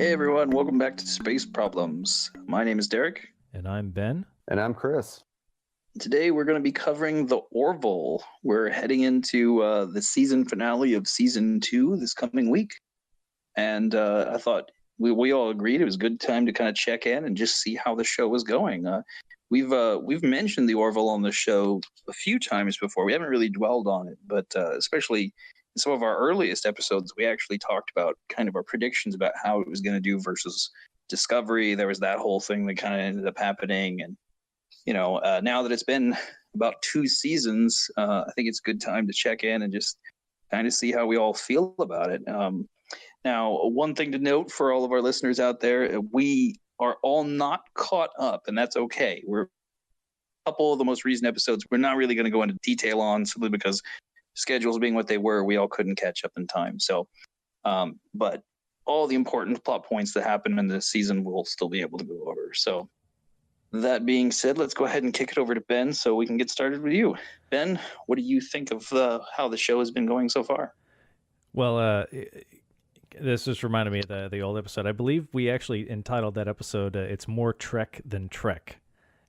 Hey everyone, welcome back to Space Problems. My name is Derek. And I'm Ben. And I'm Chris. Today we're going to be covering the Orville. We're heading into the season finale of season 2 this coming week. And I thought we all agreed it was a good time to kind of check in and just see how the show was going. We've mentioned the Orville on the show a few times before. We haven't really dwelled on it, but especially in some of our earliest episodes, we actually talked about kind of our predictions about how it was going to do versus Discovery. There was that whole thing that kind of ended up happening. And, you know, now that it's been about 2 seasons, I think it's a good time to check in and just kind of see how we all feel about it. Now, one thing to note for all of our listeners out there, we are all not caught up, and that's okay. We're a couple of the most recent episodes we're not really going to go into detail on, simply because schedules being what they were, we all couldn't catch up in time. So, but all the important plot points that happen in this season we'll still be able to go over. So that being said, let's go ahead and kick it over to Ben so we can get started with you. Ben, what do you think of how the show has been going so far? Well, this just reminded me of the old episode. I believe we actually entitled that episode, It's More Trek Than Trek.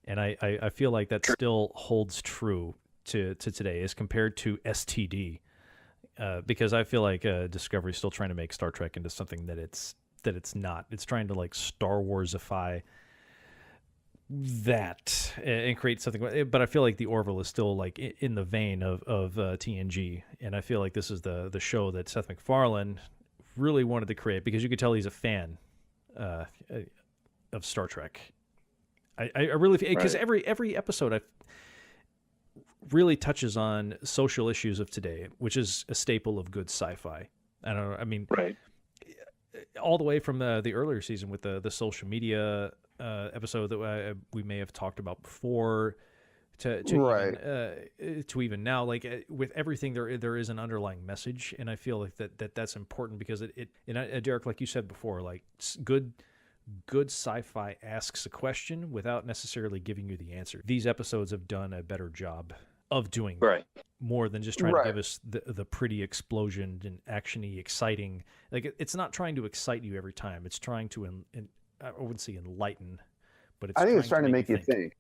And I feel like that still holds true to today as compared to STD. Because I feel like Discovery is still trying to make Star Trek into something that it's not. It's trying to like Star Warsify that and create something. But I feel like the Orville is still like in the vein of TNG. And I feel like this is the show that Seth MacFarlane really wanted to create, because you could tell he's a fan of Star Trek. I really, because every episode really touches on social issues of today, which is a staple of good sci-fi. I don't know. I mean, right, all the way from the earlier season with the social media episode that we may have talked about before, to even now, like with everything, there is an underlying message, and I feel like that's important, because Derek, like you said before, like good sci-fi asks a question without necessarily giving you the answer. These episodes have done a better job of doing more than just trying to give us the pretty explosion and actiony, exciting. Like it's not trying to excite you every time. It's trying to, I wouldn't say enlighten, but I think it's trying to make you think.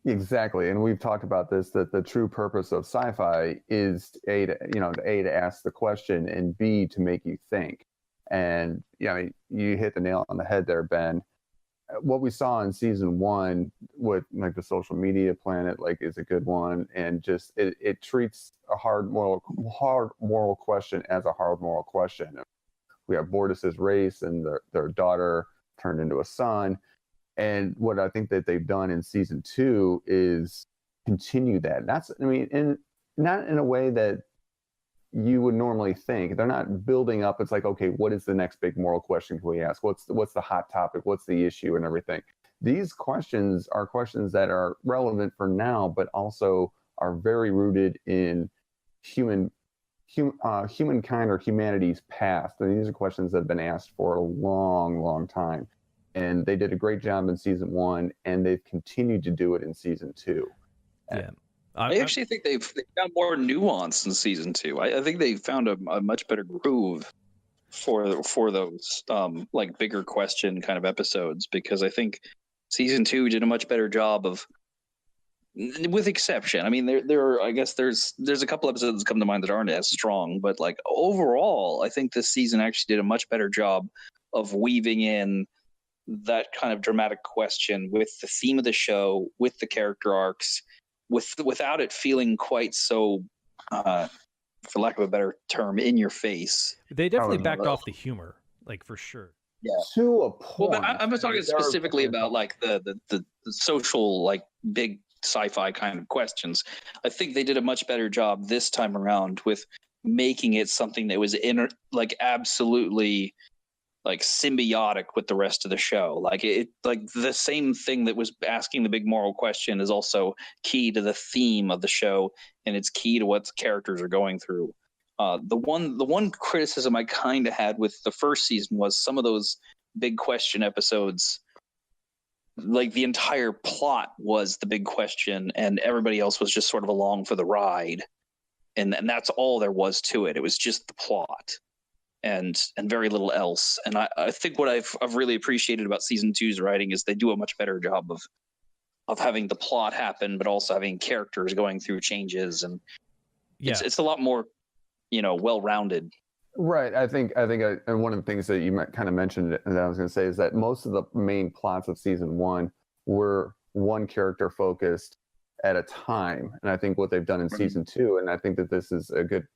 Exactly, and we've talked about this, that the true purpose of sci-fi is to ask the question, and B, to make you think. And you hit the nail on the head there, Ben. What we saw in season 1 with like the social media planet, like, is a good one, and just it treats a hard moral question as a hard moral question. We have Bortus's race and their daughter turned into a son. And what I think that they've done in season 2 is continue that. Not in a way that you would normally think. They're not building up. It's like, okay, what is the next big moral question can we ask? What's the hot topic? What's the issue and everything? These questions are questions that are relevant for now, but also are very rooted in humankind or humanity's past. And these are questions that have been asked for a long, long time. And they did a great job in season 1, and they've continued to do it in season 2. Yeah. I actually think they've found more nuance in season 2. I think they found a much better groove for those like bigger question kind of episodes, because I think season 2 did a much better job of, with exception. I mean, there are, I guess there's a couple episodes that come to mind that aren't as strong, but like overall, I think this season actually did a much better job of weaving in that kind of dramatic question with the theme of the show, with the character arcs, without it feeling quite so, for lack of a better term, in your face. They definitely backed off the humor, like, for sure. Yeah, to a point. Well, but I'm talking specifically about like the social, like, big sci-fi kind of questions. I think they did a much better job this time around with making it something that was absolutely like symbiotic with the rest of the show. Like the same thing that was asking the big moral question is also key to the theme of the show, and it's key to what the characters are going through. The one criticism I kind of had with the first season was some of those big question episodes, like the entire plot was the big question and everybody else was just sort of along for the ride. And that's all there was to it. It was just the plot. and very little else. And I think what I've really appreciated about season 2's writing is they do a much better job of having the plot happen, but also having characters going through changes, and it's a lot more, well-rounded. Right. I think, and one of the things that you kind of mentioned that I was going to say is that most of the main plots of season 1 were one character focused at a time, and I think what they've done in season 2, and I think that this is a good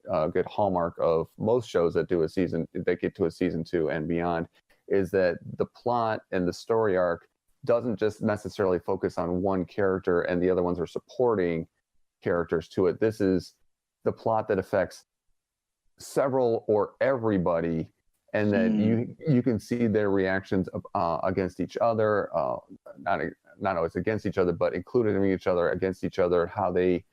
hallmark of most shows that get to a season 2 and beyond, is that the plot and the story arc doesn't just necessarily focus on one character and the other ones are supporting characters to it. This is the plot that affects several or everybody, and then you can see their reactions against each other, not always against each other, but including each other, against each other, how they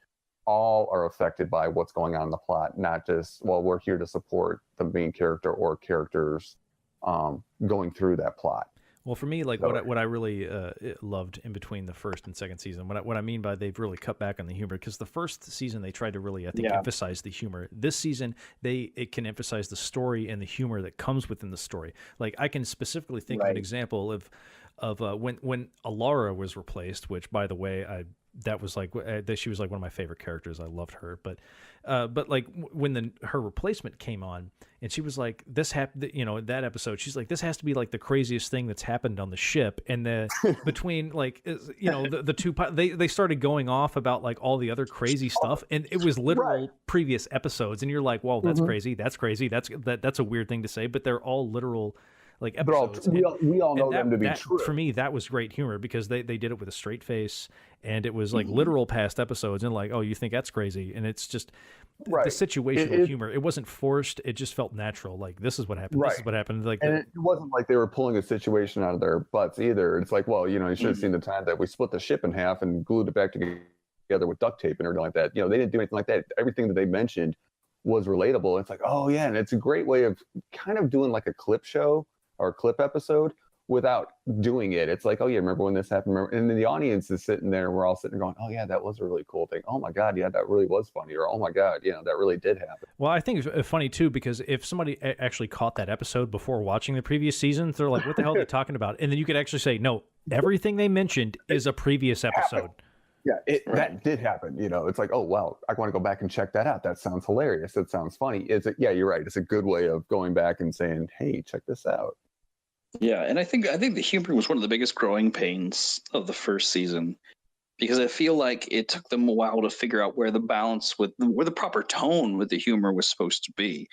all are affected by what's going on in the plot, not just, well, we're here to support the main character or characters going through that plot. Well, for me, what I really loved in between the first and second season, what I mean by they've really cut back on the humor, because the first season they tried to really, I think, emphasize the humor. This season, it can emphasize the story and the humor that comes within the story. Like, I can specifically think of an example of when Alara was replaced, which, by the way, she was like one of my favorite characters. I loved her, but like when her replacement came on, and she was like, this happened, that episode, she's like, this has to be like the craziest thing that's happened on the ship. And between like, the two, they started going off about like all the other crazy stuff, and it was literal previous episodes, and you're like, whoa, that's crazy, that's a weird thing to say, but they're all literal like episodes. We all know them to be true. For me, that was great humor, because they did it with a straight face, and it was like literal past episodes, and like, oh, you think that's crazy, and it's just the situational humor. It wasn't forced; it just felt natural. Like, this is what happened. This is what happened. Like, and it wasn't like they were pulling a situation out of their butts either. It's like, well, you should have seen the time that we split the ship in half and glued it back together with duct tape and everything like that. They didn't do anything like that. Everything that they mentioned was relatable. It's like, oh yeah, and it's a great way of kind of doing like a clip show or a clip episode without doing it. It's like, oh yeah, remember when this happened? And then the audience is sitting there, and we're all sitting there going, oh yeah, that was a really cool thing. Oh my God, yeah, that really was funny. Or, oh my God, that really did happen. Well, I think it's funny too, because if somebody actually caught that episode before watching the previous seasons, they're like, what the hell are they talking about? And then you could actually say, no, everything they mentioned is a previous episode. Yeah, that did happen. It's like, oh wow, I want to go back and check that out. That sounds hilarious. That sounds funny. Yeah, you're right. It's a good way of going back and saying, hey, check this out. Yeah, and I think the humor was one of the biggest growing pains of the first season, because I feel like it took them a while to figure out where the balance where the proper tone with the humor was supposed to be.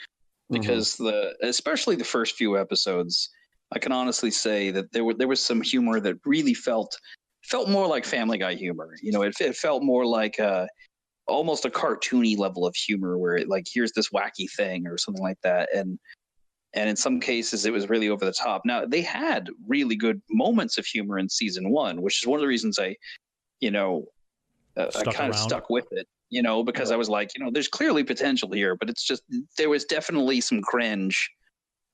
Because especially the first few episodes, I can honestly say that there was some humor that really felt more like Family Guy humor. It felt more like almost a cartoony level of humor, where it, like, here's this wacky thing or something like that, and in some cases it was really over the top. Now, they had really good moments of humor in season 1, which is one of the reasons I kind of stuck with it, because I was like, there's clearly potential here, but it's just, there was definitely some cringe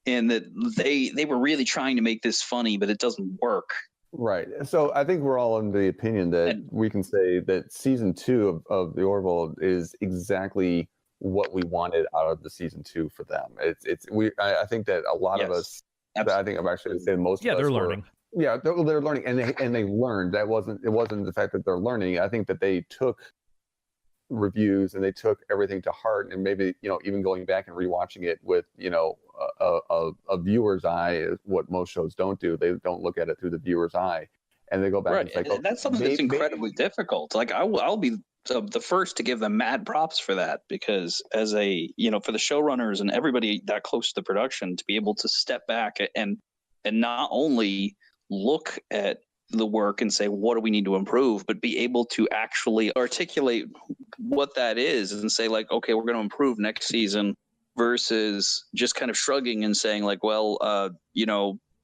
in that they were really trying to make this funny, but it doesn't work. Right. So I think we're all in the opinion that we can say that season 2 of The Orville is exactly what we wanted out of the season 2 for them. I think that a lot of us, I think I'm actually saying most of us, they're learning. They're learning, and they learned. It wasn't the fact that they're learning. I think that they took reviews and they took everything to heart, and maybe even going back and rewatching it with a viewer's eye, what most shows don't do. They don't look at it through the viewer's eye, and they go back and say, and that's something that's incredibly difficult. Like, I'll be the first to give them mad props for that, because as for the showrunners and everybody that close to the production to be able to step back and not only look at the work and say, what do we need to improve, but be able to actually articulate what that is and say, like, okay, we're going to improve next season, versus just kind of shrugging and saying, like, well,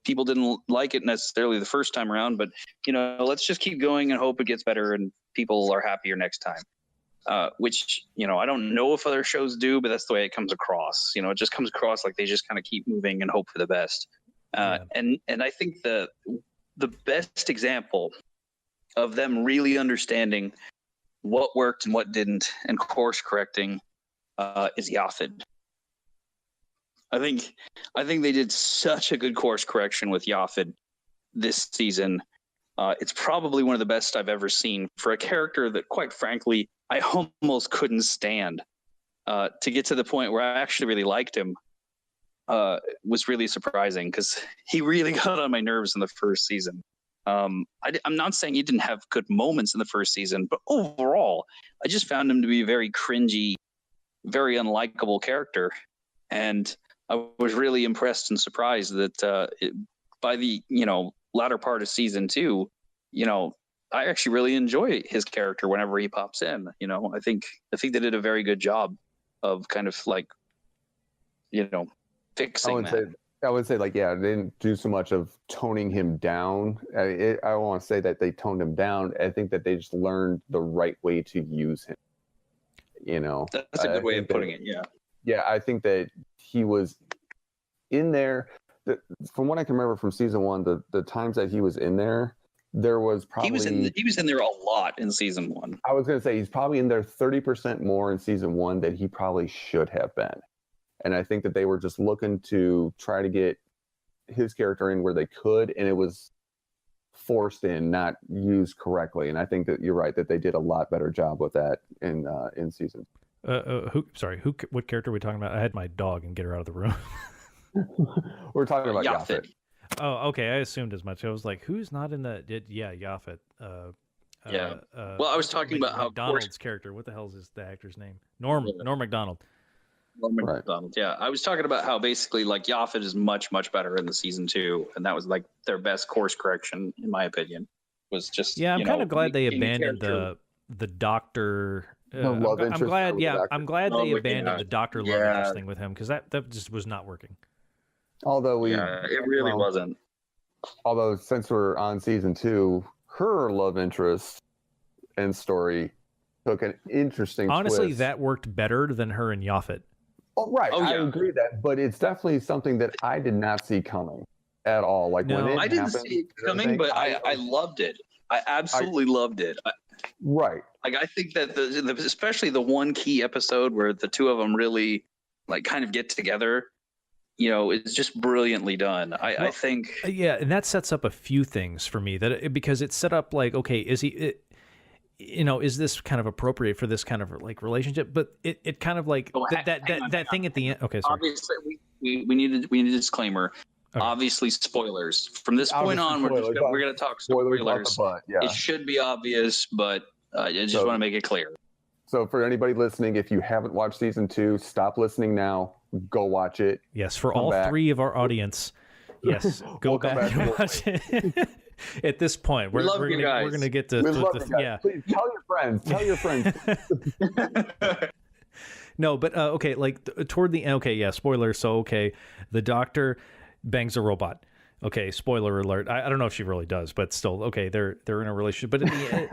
people didn't like it necessarily the first time around, but let's just keep going and hope it gets better and people are happier next time. Which I don't know if other shows do, but that's the way it comes across. It just comes across like they just kind of keep moving and hope for the best. And I think the best example of them really understanding what worked and what didn't and course correcting is Yaphet. I think they did such a good course correction with Yaphet this season. It's probably one of the best I've ever seen for a character that, quite frankly, I almost couldn't stand. To get to the point where I actually really liked him was really surprising because he really got on my nerves in the first season. I'm not saying he didn't have good moments in the first season, but overall, I just found him to be a very cringy, very unlikable character. And I was really impressed and surprised that by the latter part of season 2, I actually really enjoy his character whenever he pops in. I think they did a very good job of kind of like, fixing that. I would say, like, yeah, they didn't do so much of toning him down. I don't want to say that they toned him down. I think that they just learned the right way to use him. That's a good way of putting it. Yeah. Yeah, I think that he was in there. From what I can remember from season 1, the times that he was in there, there was probably he was in there a lot in season 1. I was going to say he's probably in there 30% more in season 1 than he probably should have been. And I think that they were just looking to try to get his character in where they could, and it was forced in, not used correctly. And I think that you're right that they did a lot better job with that in season. What character are we talking about? I had my dog and get her out of the room. We're talking about Yaphet. Oh, okay. I assumed as much. I was like, who's not in the? Yaphet. Well, I was talking about how McDonald's character. What the hell is the actor's name? Norm McDonald. Right. Yeah, I was talking about how basically like Yaphet is much better in the season 2, and that was like their best course correction in my opinion. Was just I'm kind of glad they abandoned the doctor. I'm glad. Yeah, I'm glad they abandoned the doctor love interest thing with him because that just was not working. Although it really wasn't. Although since we're on season 2, her love interest and story took an interesting Honestly, twist. that worked better than her and Yaphet. Oh, right. I agree with that, but it's definitely something that I did not see coming at all. Like when I didn't see it coming, but I loved it. I absolutely loved it. Right. Like I think that especially the one key episode where the two of them really like kind of get together, is just brilliantly done. I think. Yeah, and that sets up a few things for me because it set up like, okay, is he? Is this kind of appropriate for this kind of like relationship? But it kind of like that thing at the end. Okay, sorry. Obviously, we need a disclaimer. Okay. Obviously, spoilers. From this point on, we're going to talk spoilers. It should be obvious, but I just want to make it clear. So for anybody listening, if you haven't watched season 2, stop listening now. Go watch it. Yes, for all 3 of our audience. Yes, go back and watch it. At this point, we're going to get to Please tell your friends. No, but okay, like toward the end. Okay, yeah, spoiler. So okay, the doctor bangs a robot. Okay, spoiler alert. I don't know if she really does, but still, okay, they're in a relationship. But in the end,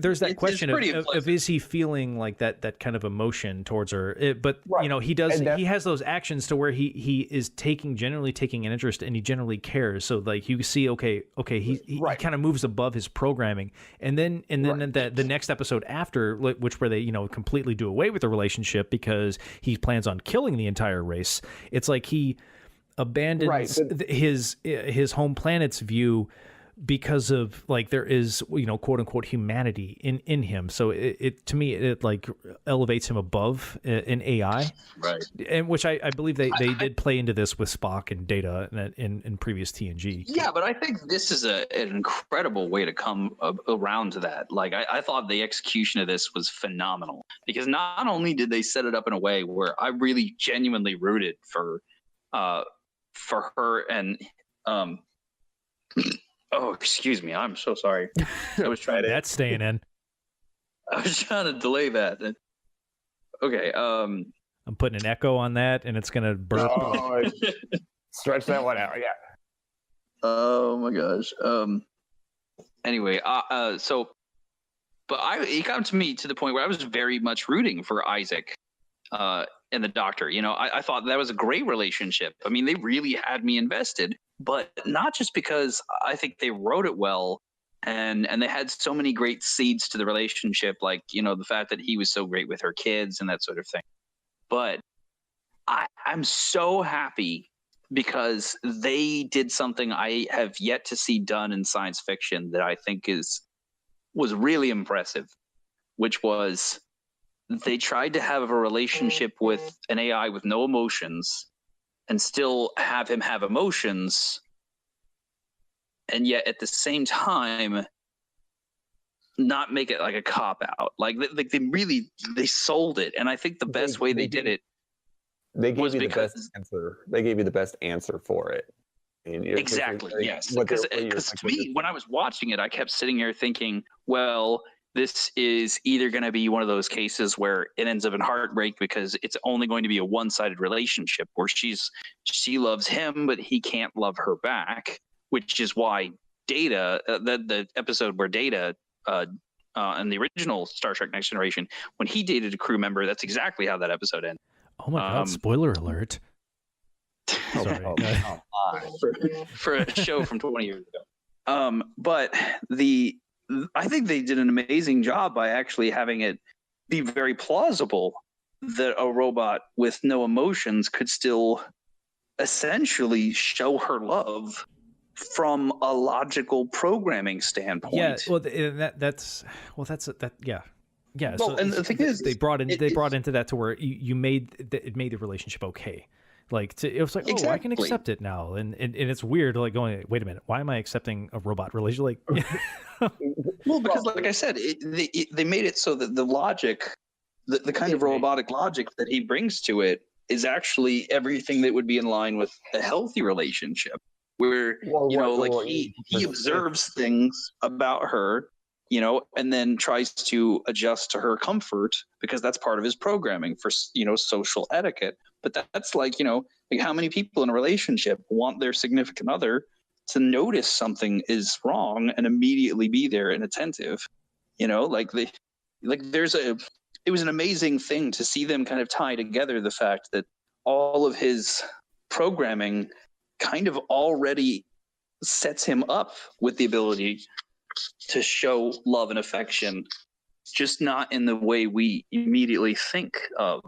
there's that question of is he feeling like that kind of emotion towards her? But he does. He has those actions to where he is generally taking an interest, and he generally cares. So like you see, okay, he kind of moves above his programming, and then the next episode after, which where they completely do away with the relationship because he plans on killing the entire race. It's like he abandons his home planet's view because of like there is quote unquote humanity in him. So it to me it like elevates him above an AI, right? And which I believe they did play into this with Spock and Data in previous TNG. Yeah, but I think this is an incredible way to come around to that. Like I thought the execution of this was phenomenal because not only did they set it up in a way where I really genuinely rooted for her and oh, excuse me, I'm so sorry. I was trying to that's staying in. I was trying to delay that. Okay, I'm putting an echo on that and it's gonna burp. Oh, stretch that one out. Yeah. Oh my gosh. Anyway, it got to me to the point where I was very much rooting for Isaac and the doctor. I thought that was a great relationship. I mean, they really had me invested, but not just because I think they wrote it well and they had so many great seeds to the relationship, like, the fact that he was so great with her kids and that sort of thing. But I'm so happy because they did something I have yet to see done in science fiction that I think was really impressive, which was they tried to have a relationship with an AI with no emotions and still have him have emotions, and yet at the same time not make it like a cop out. Like they sold it, and I think the best way they did it. They gave you the best answer. They gave you the best answer for it. Exactly. Yes. Because to me, when I was watching it, I kept sitting here thinking, well, this is either going to be one of those cases where it ends up in heartbreak because it's only going to be a one-sided relationship where she loves him, but he can't love her back, which is why Data, the episode where Data, in the original Star Trek Next Generation, when he dated a crew member, that's exactly how that episode ended. Oh my God! Spoiler alert. Sorry. For a show from 20 years ago. But I think they did an amazing job by actually having it be very plausible that a robot with no emotions could still essentially show her love from a logical programming standpoint. Yeah, well, yeah. Well, so and the thing is, they brought into that to where it made the relationship okay. Like it was like, exactly. I can accept it now, and it's weird, like going, wait a minute, why am I accepting a robot relationship? Like, well, because like I said, they made it so that the logic, the kind of robotic logic that he brings to it is actually everything that would be in line with a healthy relationship, where he observes things about her, and then tries to adjust to her comfort because that's part of his programming for social etiquette. But that's like how many people in a relationship want their significant other to notice something is wrong and immediately be there and attentive. It was an amazing thing to see them kind of tie together the fact that all of his programming kind of already sets him up with the ability to show love and affection, just not in the way we immediately think of.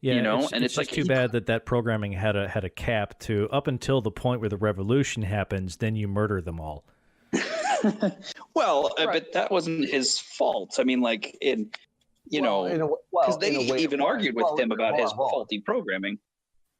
Yeah, it's like too bad that programming had a cap to up until the point where the revolution happens, then you murder them all. Well, right. But that wasn't his fault. I mean, like because they even argued with him about his faulty programming.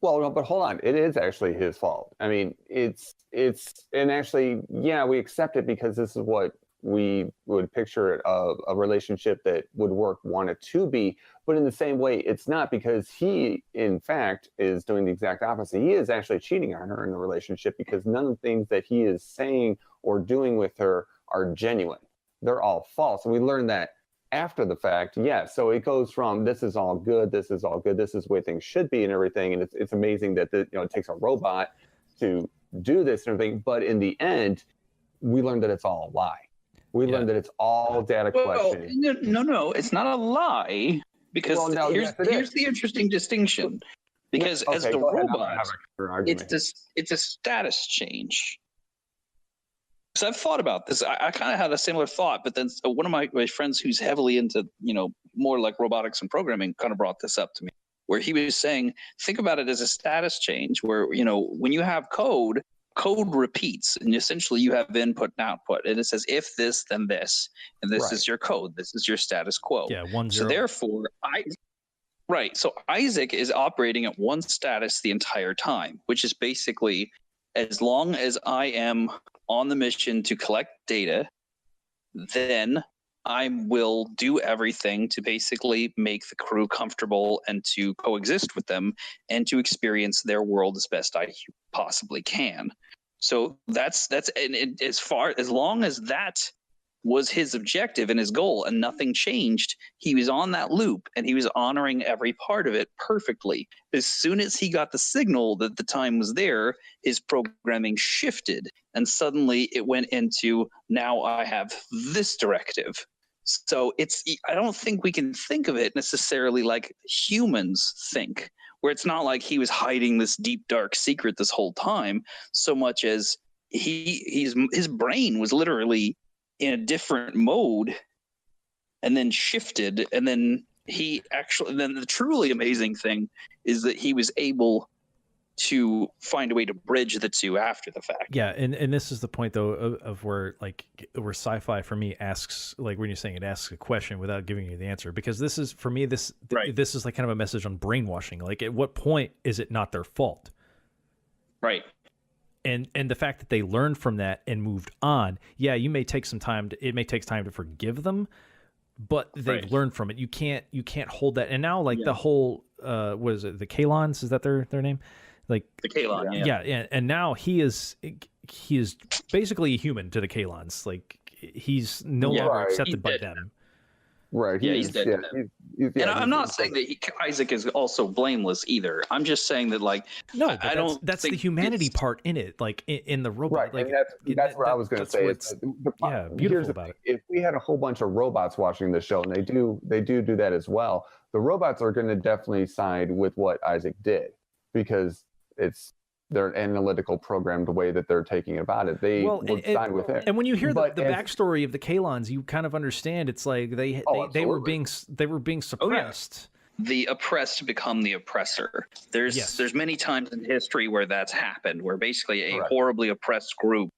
Well, no, but hold on. It is actually his fault. I mean, and actually, yeah, we accept it because this is what we would picture a relationship that would work, want it to be. But in the same way, it's not, because he, in fact, is doing the exact opposite. He is actually cheating on her in the relationship because none of the things that he is saying or doing with her are genuine. They're all false. And we learned that after the fact. Yeah, so it goes from this is all good, this is all good, this is the way things should be and everything. And it's amazing that it takes a robot to do this and everything. But in the end, we learned that it's all a lie. We learned that it's all data collection. No, it's not a lie, because here's the interesting distinction. Because as a robot, it's a status change. So I've thought about this. I kind of had a similar thought, but then one of my friends who's heavily into, more like robotics and programming kind of brought this up to me, where he was saying, think about it as a status change where, when you have code repeats, and essentially you have input and output, and it says if this, then this, and this is your code. This is your status quo. Yeah, 1-0. So therefore, so Isaac is operating at one status the entire time, which is basically, as long as I am on the mission to collect data, then I will do everything to basically make the crew comfortable and to coexist with them and to experience their world as best I possibly can. So that's and as long as that was his objective and his goal and nothing changed, he was on that loop and he was honoring every part of it perfectly. As soon as he got the signal that the time was there, his programming shifted and suddenly it went into, now I have this directive. So I don't think we can think of it necessarily like humans think, where it's not like he was hiding this deep, dark secret this whole time, so much as his brain was literally in a different mode and then shifted, and then he actually, then the truly amazing thing is that he was able to find a way to bridge the two after the fact. Yeah, and this is the point though of where sci-fi for me asks, like when you're saying it asks a question without giving you the answer, because this is for me this is like kind of a message on brainwashing. Like at what point is it not their fault? Right. And the fact that they learned from that and moved on. Yeah, you may take some time it may take time to forgive them, but they've learned from it. You can't hold that. And now the whole what is it? The Kalons, is that their name? Like the Kalon, yeah, and now he is basically a human to the Kalons. Like he's no longer accepted by them. Right. He's dead. And I'm not saying that Isaac is also blameless either. I'm just saying that no, I don't. That's the humanity part in it, like in the robot. Right. And that's what I was going to say. Beautiful about it. If we had a whole bunch of robots watching the show, and they do that as well, the robots are going to definitely side with what Isaac did, because it's their analytical programmed way that they're taking about it. They would side with it. And when you hear the backstory of the Kalons, you kind of understand it's like they were being suppressed. The oppressed become the oppressor. There's many times in history where that's happened, where basically a horribly oppressed group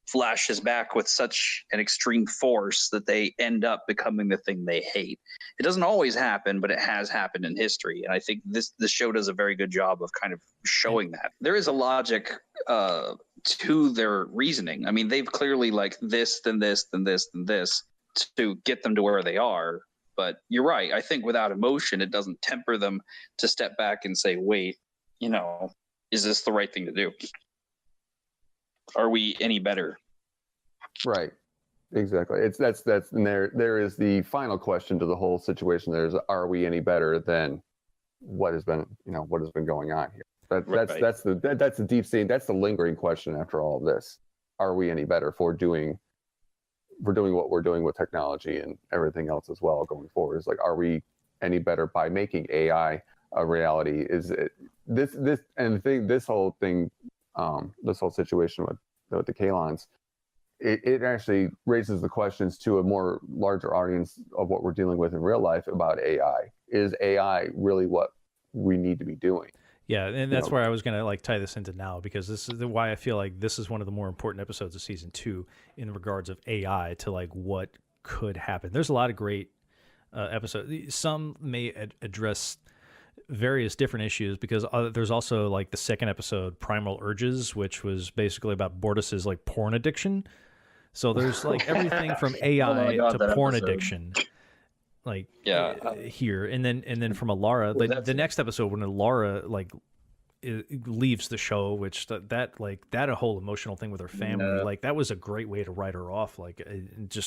flashes back with such an extreme force that they end up becoming the thing they hate. It doesn't always happen, but it has happened in history. And I think this show does a very good job of kind of showing that. There is a logic to their reasoning. I mean, they've clearly this, then this, then this, then this to get them to where they are. But you're right. I think without emotion, it doesn't temper them to step back and say, wait, is this the right thing to do? Are we any better? Right. Exactly. That's and there is the final question to the whole situation. There's, are we any better than what has been going on here? That's the deep state. That's the lingering question after all of this. Are we any better for doing what we're doing with technology and everything else as well going forward? Is are we any better by making AI a reality? Is it this whole thing, this whole situation with the Kalons, it actually raises the questions to a more larger audience of what we're dealing with in real life about AI. Is AI really what we need to be doing? Yeah, and that's where I was going to tie this into now, because this is why I feel like this is one of the more important episodes of season 2 in regards of AI to what could happen. There's a lot of great episodes. Some may address various different issues, because there's also the second episode, Primal Urges, which was basically about Bortus's porn addiction. So there's everything from AI to porn addiction. Here, and then from Alara, the next episode when Alara leaves the show, which that a whole emotional thing with her family, that was a great way to write her off. It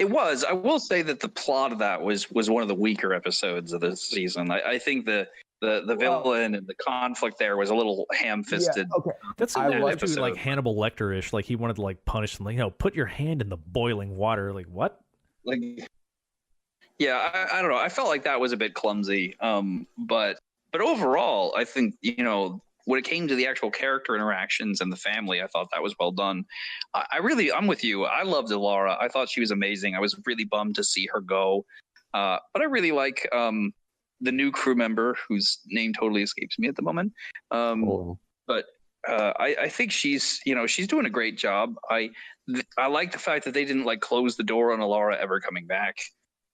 was. I will say that the plot of that was one of the weaker episodes of this season. I think the villain and the conflict there was a little ham-fisted. Yeah, okay. That's a little too Hannibal Lecter-ish. He wanted to punish them. Put your hand in the boiling water. What? Yeah, I don't know. I felt like that was a bit clumsy. But overall, I think when it came to the actual character interactions and the family, I thought that was well done. I'm with you. I loved Alara. I thought she was amazing. I was really bummed to see her go. But I really like the new crew member whose name totally escapes me at the moment. But I think she's doing a great job. I like the fact that they didn't close the door on Alara ever coming back.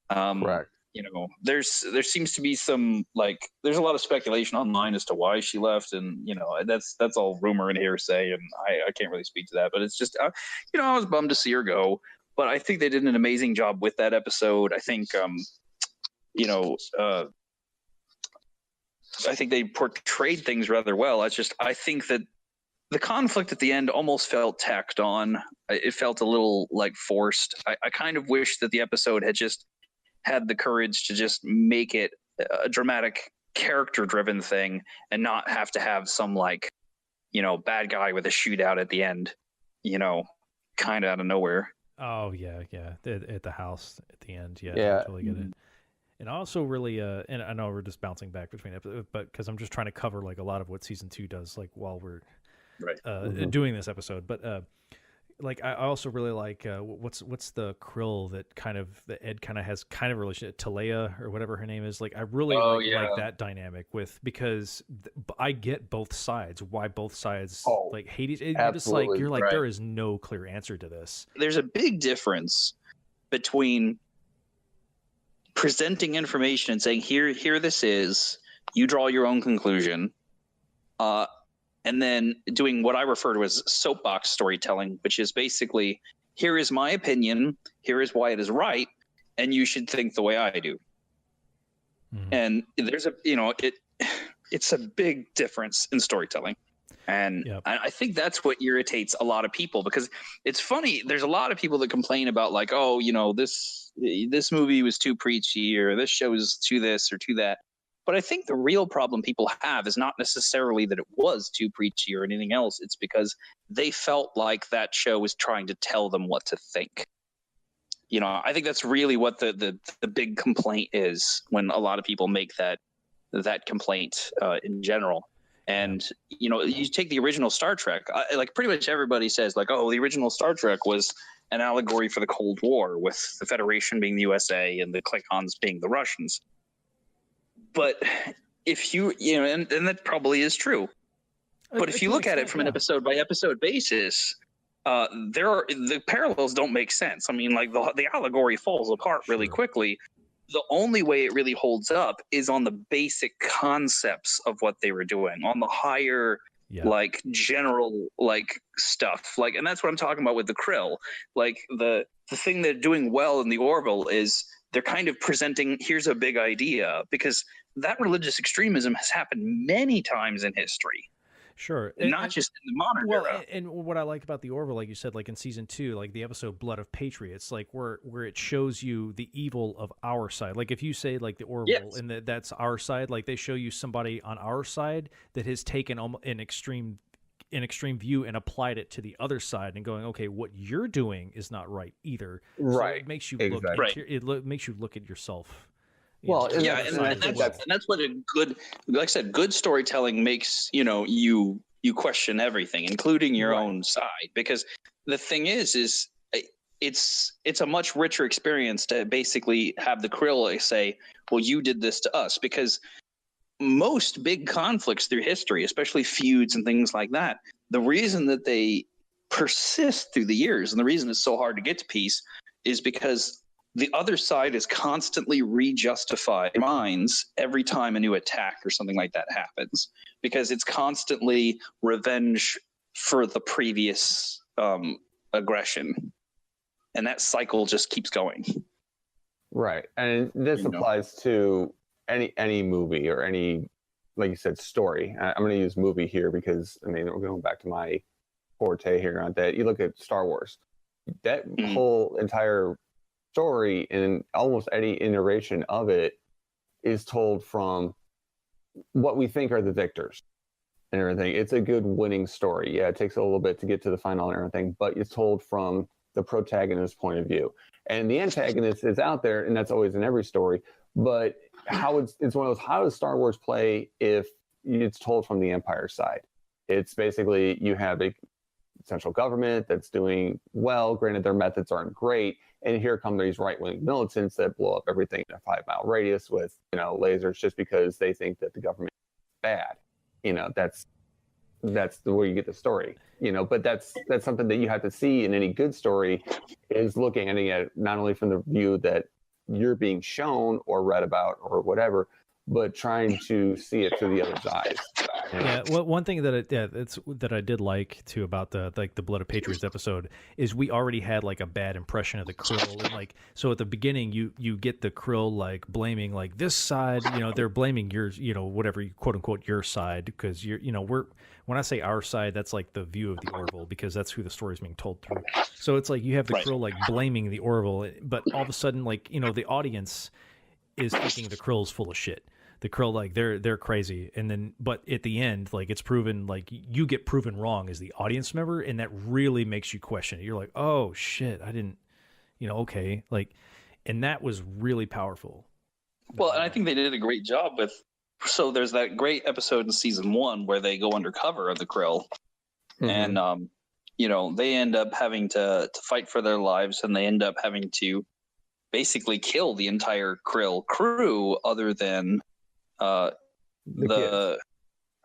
Correct. There seems to be some there's a lot of speculation online as to why she left, and that's all rumor and hearsay, and I can't really speak to that. But it's just I was bummed to see her go, but I think they did an amazing job with that episode. I think I think they portrayed things rather well. I think that the conflict at the end almost felt tacked on. It felt a little forced. I kind of wish that the episode had just had the courage to just make it a dramatic character-driven thing and not have to have some bad guy with a shootout at the end, kind of out of nowhere. Oh yeah, at the house at the end, yeah. I totally get it. And I also really, and I know we're just bouncing back between episodes, but because I'm just trying to cover a lot of what season 2 does, while we're doing this episode. But like I also really like what's the Krill that Ed kind of has kind of a relationship, Talea or whatever her name is. Like I really like that dynamic with, because I get both sides, why both sides like hate each other. You're like there is no clear answer to this. There's a big difference between presenting information and saying here this is, you draw your own conclusion, and then doing what I refer to as soapbox storytelling, which is basically, here is my opinion, here is why it is right, and you should think the way I do. And there's it's a big difference in storytelling. And I think that's what irritates a lot of people, because it's funny. There's a lot of people that complain about like, oh, this movie was too preachy, or this show is too this or too that. But I think the real problem people have is not necessarily that it was too preachy or anything else. It's because they felt like that show was trying to tell them what to think. I think that's really what the big complaint is when a lot of people make that complaint in general. And, you take the original Star Trek, like pretty much everybody says like, oh, the original Star Trek was an allegory for the Cold War, with the Federation being the USA and the Klingons being the Russians. But if and that probably is true. But if you look at it from an episode by episode basis, the parallels don't make sense. I mean, like the allegory falls apart really quickly. The only way it really holds up is on the basic concepts of what they were doing, on the higher like general like stuff. Like, and that's what I'm talking about with the Krill. Like the thing they're doing well in the Orville is they're kind of presenting, here's a big idea, because that religious extremism has happened many times in history. Sure. Not just in the modern era. And what I like about the Orville, like you said, like in season 2, like the episode Blood of Patriots, like where it shows you the evil of our side. Like if you say like the Orville and that's our side, like they show you somebody on our side that has taken an extreme view and applied it to the other side and going, okay, what you're doing is not right either. Right. So it makes you look makes you look at yourself. Well, and that's what a good, like I said, good storytelling makes, you question everything, including your own side. Because the thing is it's a much richer experience to basically have the Krill say, well, you did this to us. Because most big conflicts through history, especially feuds and things like that, the reason that they persist through the years and the reason it's so hard to get to peace is because the other side is constantly re-justifying minds every time a new attack or something like that happens, because it's constantly revenge for the previous aggression. And that cycle just keeps going. Right. And this applies to any movie or any, like you said, story. I'm going to use movie here because, I mean, we're going back to my forte here on that. You look at Star Wars. That whole entire story and almost any iteration of it is told from what we think are the victors and everything. It's a good winning story. Yeah, it takes a little bit to get to the final and everything, but it's told from the protagonist's point of view. And the antagonist is out there, and that's always in every story. But it's one of those, how does Star Wars play if it's told from the Empire side? It's basically you have a central government that's doing well. Granted, their methods aren't great. And here come these right-wing militants that blow up everything in a 5-mile radius with, lasers just because they think that the government is bad. That's where you get the story. But that's something that you have to see in any good story, is looking at it not only from the view that you're being shown or read about or whatever, but trying to see it through the other's eyes. Yeah, well, one thing that I did like too about the Blood of Patriots episode is we already had like a bad impression of the Krill, and like so at the beginning you get the Krill like blaming like this side, they're blaming yours, whatever quote unquote your side, because when I say our side, that's like the view of the Orville, because that's who the story is being told through. So it's like you have the Krill like blaming the Orville, but all of a sudden like the audience is thinking the Krill's full of shit. The Krill, like they're crazy, and then but at the end, like it's proven, like you get proven wrong as the audience member, and that really makes you question it. You're like, oh shit, I didn't, okay, like, and that was really powerful. Well, and I think they did a great job with. So there's that great episode in season 1 where they go undercover of the Krill, and they end up having to fight for their lives, and they end up having to basically kill the entire Krill crew, other than the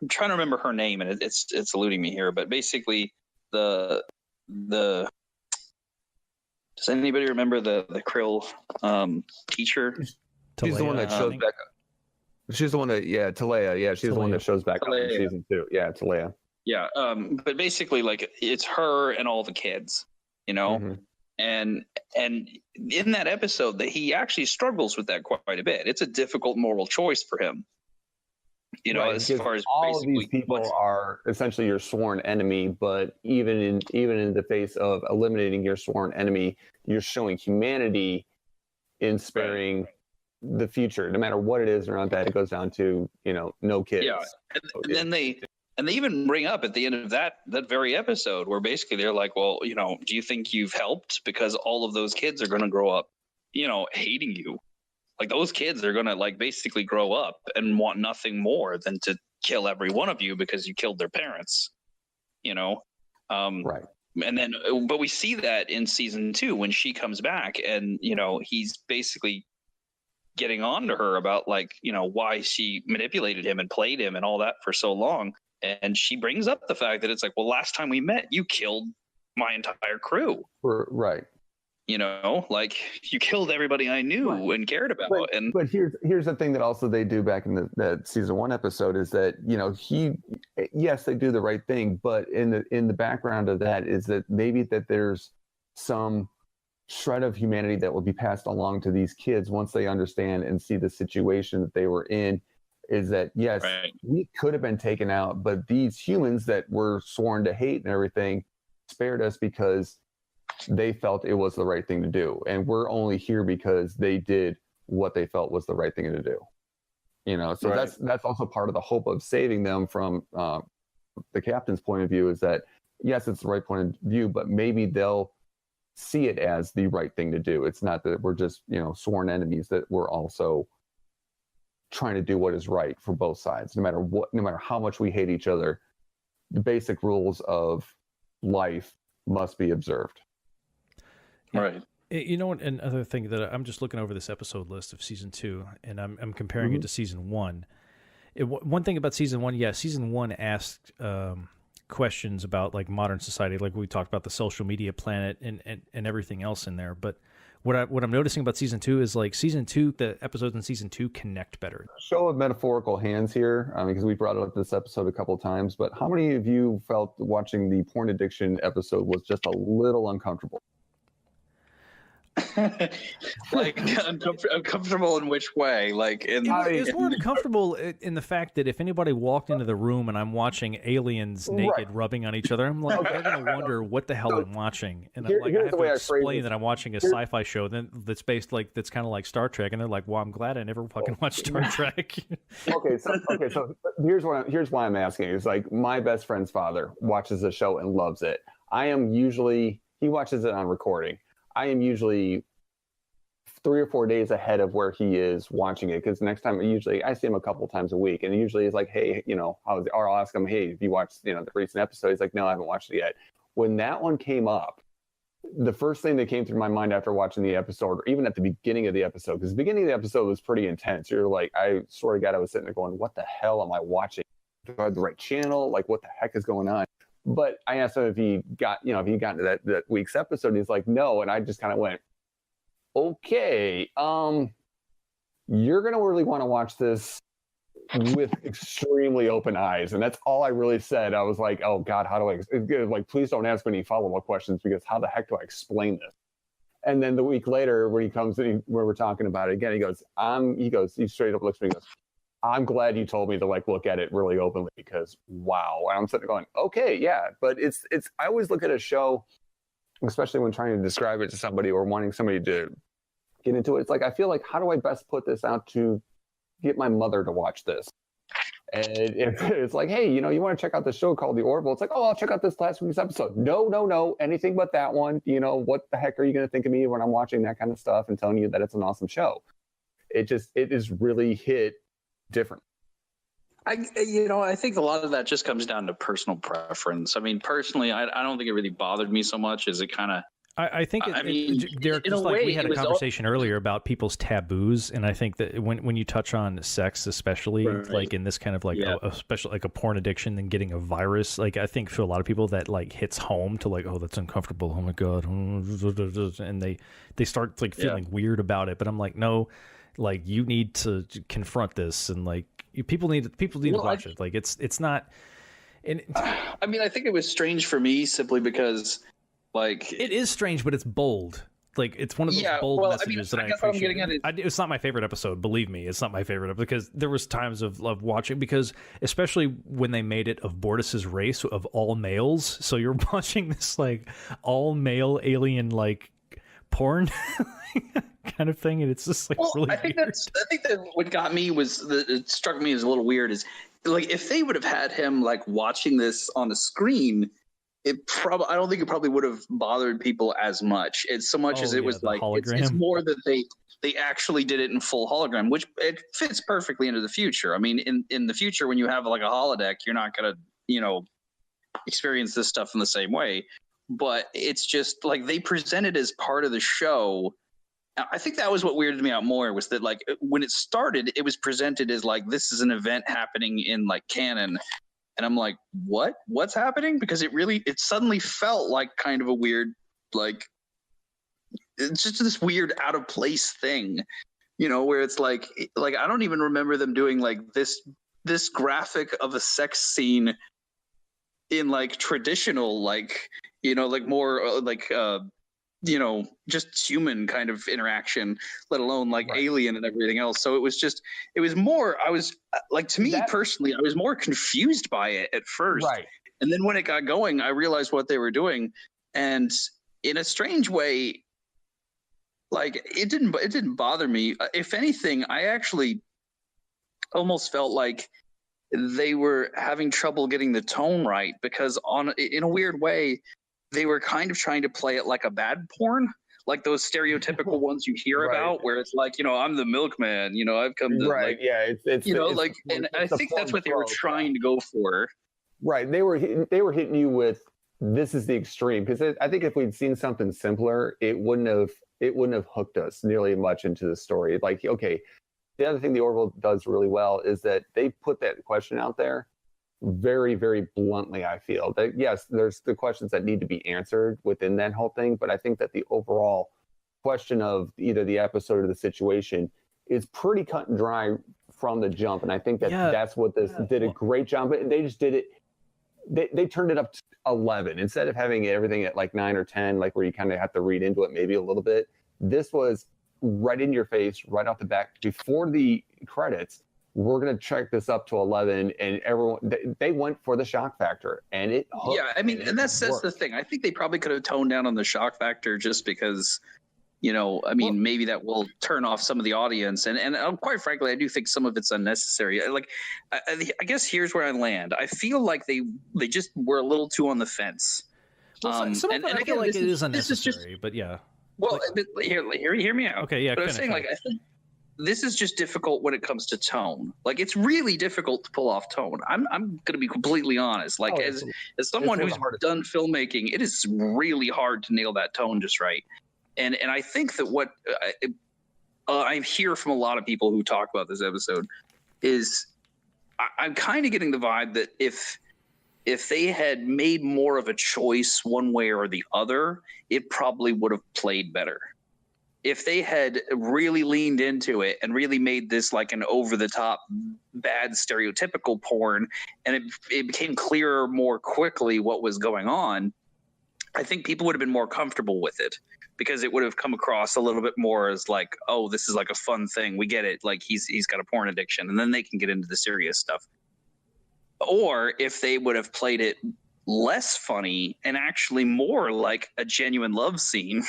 I'm trying to remember her name, and it's eluding me here, but basically the does anybody remember the Krill teacher? She's the one that shows back up. She's the one that, Talea. Yeah, she's the one that shows back up in season 2. Yeah, Talea. Yeah, but basically, like, it's her and all the kids, Mm-hmm. and in that episode, that he actually struggles with that quite a bit. It's a difficult moral choice for him, right, as far as all of these people are essentially your sworn enemy. But even in the face of eliminating your sworn enemy, you're showing humanity in sparing the future, no matter what it is around that. It goes down to no kids. Yeah, and then they even bring up at the end of that very episode, where basically they're like, well, do you think you've helped? Because all of those kids are going to grow up, hating you. Like, those kids are going to, like, basically grow up and want nothing more than to kill every one of you because you killed their parents, Right. And then, but we see that in season 2 when she comes back, and, he's basically getting on to her about, like, why she manipulated him and played him and all that for so long. And she brings up the fact that it's like, well, last time we met, you killed my entire crew. Right. Like, you killed everybody I knew and cared about. But here's the thing that also they do back in that season 1 episode is that, yes, they do the right thing, but in the background of that is that maybe that there's some shred of humanity that will be passed along to these kids once they understand and see the situation that they were in, is that, yes, we could have been taken out, but these humans that were sworn to hate and everything spared us because they felt it was the right thing to do. And we're only here because they did what they felt was the right thing to do. So that's also part of the hope of saving them from the captain's point of view, is that, yes, it's the right point of view, but maybe they'll see it as the right thing to do. It's not that we're just, sworn enemies, that we're also trying to do what is right for both sides. No matter how much we hate each other, the basic rules of life must be observed. Right. Another thing that I'm just looking over this episode list of season 2, and I'm comparing it to season 1. One thing about season 1, season 1 asked questions about, like, modern society, like we talked about the social media planet and everything else in there. But what I'm noticing about season 2 is, like, season 2, the episodes in season 2 connect better. Show of metaphorical hands here, because we brought it up this episode a couple of times. But how many of you felt watching the porn addiction episode was just a little uncomfortable? Like, uncomfortable in which way? Like, it's more uncomfortable in the fact that if anybody walked into the room and I'm watching aliens naked rubbing on each other, I'm like, they're gonna wonder what the hell I'm watching, and I have to explain that I'm watching a sci-fi show that's kind of like Star Trek, and they're like, well, I'm glad I never fucking watched Star Trek. So here's why I'm asking. It's like, my best friend's father watches the show and loves it. He watches it on recording. I am usually 3 or 4 days ahead of where he is watching it, because next time I see him a couple times a week, and usually he's like, hey, how's it? Or I'll ask him, hey, have you watched the recent episode? He's like, no, I haven't watched it yet. When that one came up, the first thing that came through my mind after watching the episode, or even at the beginning of the episode, because the beginning of the episode was pretty intense. You're like, I swear to God, I was sitting there going, what the hell am I watching? Do I have the right channel? Like, what the heck is going on? But I asked him if he got into that week's episode, and he's like, no. And I just kind of went, okay, you're going to really want to watch this with extremely open eyes. And that's all I really said. I was like, oh God, how do I, please don't ask me any follow-up questions, because how the heck do I explain this? And then the week later, when he comes in, where we're talking about it again, he straight up looks at me and goes, I'm glad you told me to look at it really openly, because wow. And I'm sitting there going, okay, yeah. But it's, I always look at a show, especially when trying to describe it to somebody or wanting somebody to get into it. It's like, I feel like, how do I best put this out to get my mother to watch this? And it's like, hey, you want to check out the show called The Orville? It's like, oh, I'll check out this last week's episode. No, anything but that one. What the heck are you going to think of me when I'm watching that kind of stuff and telling you that it's an awesome show? It is really hit different. I think a lot of that just comes down to personal preference. I mean, personally, I don't think it really bothered me so much as it kind of. I think Derek, in just a like way, we had it a was conversation earlier about people's taboos, and I think that when you touch on sex, especially Right. like in this kind of like a special like a porn addiction and getting a virus, like I think for a lot of people that like hits home to like, oh, that's uncomfortable, oh my god, and they start like feeling weird about it. But I'm like, no, like you need to confront this, and like people need to watch it. Like it's not. And I mean, I think it was strange for me simply because, like, it is strange, but it's bold. Like it's one of those bold messages that I appreciate. What I'm getting at is, it's not my favorite episode. Believe me, it's not my favorite because there was times of watching, because especially when they made it of Bortus's race of all males. So you're watching this like all male alien like porn kind of thing, and it's just like really. I think that what got me was it struck me as a little weird is like if they would have had him like watching this on the screen. I don't think it probably would have bothered people as much. It's so much as it was like it's more that they actually did it in full hologram, which it fits perfectly into the future. I mean, in the future when you have like a holodeck, you're not gonna experience this stuff in the same way. But it's just like they present it as part of the show. I think that was what weirded me out more, was that like when it started, it was presented as like this is an event happening in like canon. And I'm like, what's happening? Because it suddenly felt like kind of a weird, like, it's just this weird out of place thing, where it's like I don't even remember them doing like this graphic of a sex scene in like traditional, like, like more like, just human kind of interaction, let alone like alien and everything else. So it was more, I was like, to me personally, I was more confused by it at first. Right. And then when it got going, I realized what they were doing. And in a strange way, like it didn't bother me. If anything, I actually almost felt like they were having trouble getting the tone right, because in a weird way, they were kind of trying to play it like a bad porn, like those stereotypical ones you hear about, where it's like, I'm the milkman, I've come to and I think that's what they were trying to go for. Right. They were hitting you with, this is the extreme, because I think if we'd seen something simpler, it wouldn't have hooked us nearly much into the story. Like, okay, the other thing the Orville does really well is that they put that question out there very, very bluntly. I feel that yes, there's the questions that need to be answered within that whole thing, but I think that the overall question of either the episode or the situation is pretty cut and dry from the jump, and I think that that's what this did a great job. But they just did it. They turned it up to 11 instead of having everything at like 9 or 10, like where you kind of have to read into it maybe a little bit. This was right in your face, right off the back before the credits. We're going to check this up to 11, and everyone, they went for the shock factor, and it hooked. Yeah, I mean, and that's the thing. I think they probably could have toned down on the shock factor just because, maybe that will turn off some of the audience. And quite frankly, I do think some of it's unnecessary. Like, I guess here's where I land. I feel like they just were a little too on the fence. Some of it, I feel like it is unnecessary, but yeah. Well, hear me out. Okay, yeah. But I'm saying, like, I think this is just difficult when it comes to tone. Like, it's really difficult to pull off tone. I'm going to be completely honest. Like, as someone who's done filmmaking, it is really hard to nail that tone just right. And I think that what I hear from a lot of people who talk about this episode is I'm kind of getting the vibe that if they had made more of a choice one way or the other, it probably would have played better. If they had really leaned into it and really made this like an over-the-top bad stereotypical porn, and it became clearer more quickly what was going on, I think people would have been more comfortable with it, because it would have come across a little bit more as like, oh, this is like a fun thing. We get it. Like he's got a porn addiction, and then they can get into the serious stuff. Or if they would have played it less funny and actually more like a genuine love scene,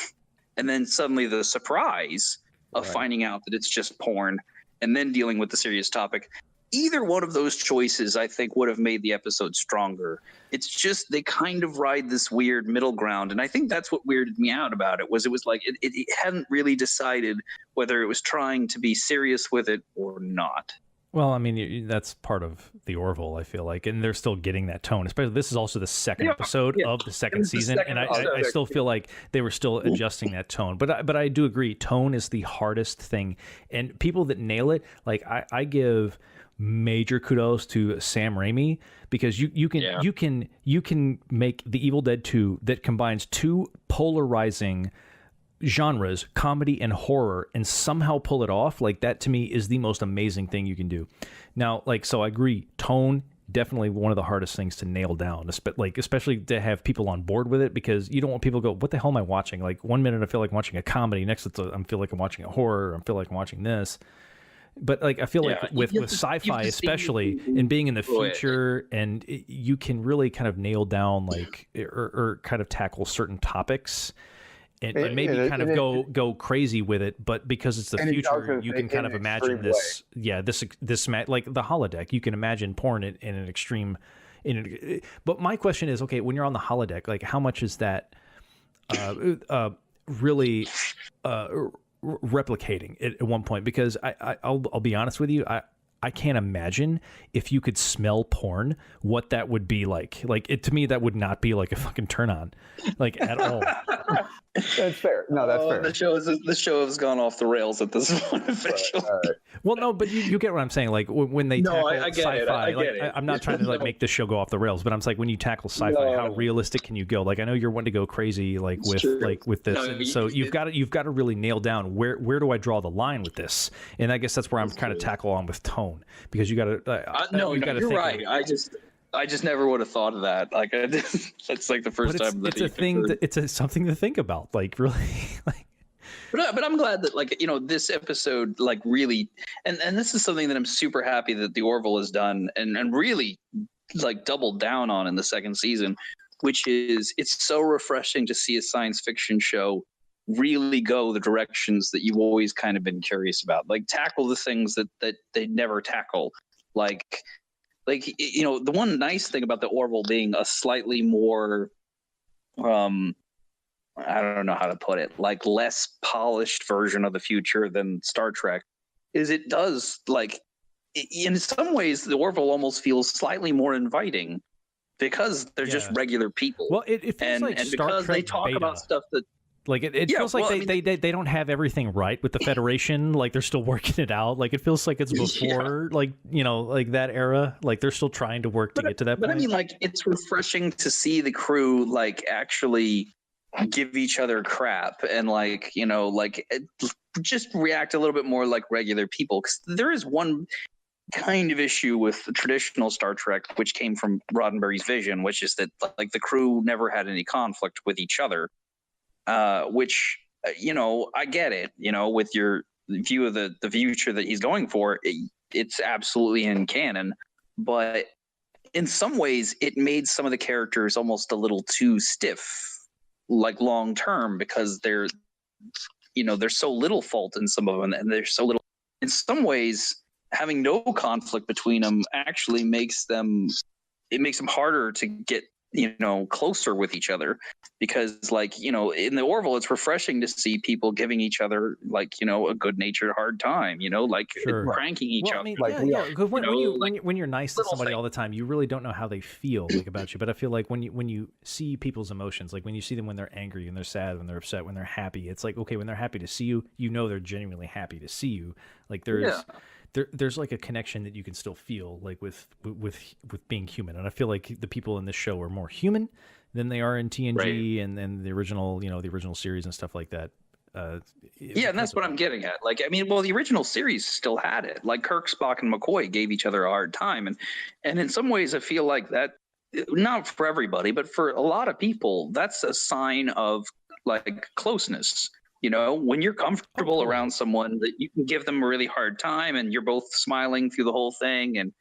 and then suddenly the surprise of finding out that it's just porn and then dealing with the serious topic. Either one of those choices, I think, would have made the episode stronger. It's just they kind of ride this weird middle ground. And I think that's what weirded me out about it, was like it hadn't really decided whether it was trying to be serious with it or not. Well, I mean, that's part of the Orville, I feel like, and they're still getting that tone. Especially, this is also the second episode of the second season, and I still feel like they were still adjusting that tone. But I do agree, tone is the hardest thing, and people that nail it, like I give major kudos to Sam Raimi, because you can make The Evil Dead 2 that combines two polarizing genres, comedy and horror, and somehow pull it off. Like, that to me is the most amazing thing you can do. Now, like, so I agree, tone definitely one of the hardest things to nail down, especially to have people on board with it, because you don't want people to go, what the hell am I watching? Like, one minute I feel like I'm watching a comedy, next I feel like I'm watching a horror, I feel like I'm watching this. But like, I feel like with sci-fi especially, and being in the future, and you can really kind of nail down like or kind of tackle certain topics and maybe kind of go crazy with it, but because it's the future, you can kind of imagine this. Way. Yeah, this like the holodeck, you can imagine porn in an extreme. But my question is, okay, when you're on the holodeck, like, how much is that really replicating at one point? Because I'll be honest with you, I can't imagine if you could smell porn, what that would be like. Like, to me, that would not be like a fucking turn on, like, at all. That's fair. No, that's fair. The show has gone off the rails at this point officially. Right. Well, no, but you get what I'm saying. Like, when they tackle sci-fi, I'm not trying to like make this show go off the rails, but I'm like, when you tackle sci-fi, how realistic can you go? Like, I know you're wanting to go crazy, like with this, so you've got to really nail down where do I draw the line with this, and I guess that's where I'm trying to tackle on with tone, because you got to. You're right. I just never would have thought of that. Like, that's like the first time that it's something to think about. Like, really, like. But I'm glad that, like, this episode, like, really, and this is something that I'm super happy that the Orville has done and really, like, doubled down on in the second season, which is, it's so refreshing to see a science fiction show really go the directions that you've always kind of been curious about, like, tackle the things that they never tackle, like the one nice thing about the Orville being a slightly more I don't know how to put it, like, less polished version of the future than Star Trek, is it does, like, in some ways the Orville almost feels slightly more inviting because they're just regular people. Well, it feels like Star because Trek they talk beta. about stuff that, like, it feels like they don't have everything right with the Federation. Like, they're still working it out. Like, it feels like it's before, like, like that era. Like, they're still trying to work to get to that point. But I mean, like, it's refreshing to see the crew, like, actually give each other crap and, like, just react a little bit more like regular people. Because there is one kind of issue with the traditional Star Trek, which came from Roddenberry's vision, which is that, like, the crew never had any conflict with each other. Which, I get it, with your view of the future that he's going for, it's absolutely in canon. But in some ways, it made some of the characters almost a little too stiff, like, long term, because there's so little fault in some of them, and there's so little. In some ways, having no conflict between them actually makes them harder to get closer with each other, because, like, in the Orville, it's refreshing to see people giving each other, like, a good-natured hard time, like, cranking each other. Because when you're nice to somebody all the time, you really don't know how they feel, like, about you. But I feel like when you see people's emotions, like when you see them when they're angry, when they're sad, when they're upset, when they're happy, it's like, okay, when they're happy to see you, they're genuinely happy to see you. Like, there's like a connection that you can still feel, like, with being human. And I feel like the people in this show are more human than they are in TNG and the original, the original series and stuff like that. And that's what I'm getting at. Like, I mean, well, the original series still had it. Like, Kirk, Spock, and McCoy gave each other a hard time, and in some ways, I feel like that, not for everybody, but for a lot of people, that's a sign of, like, closeness. When you're comfortable around someone, that you can give them a really hard time and you're both smiling through the whole thing. And,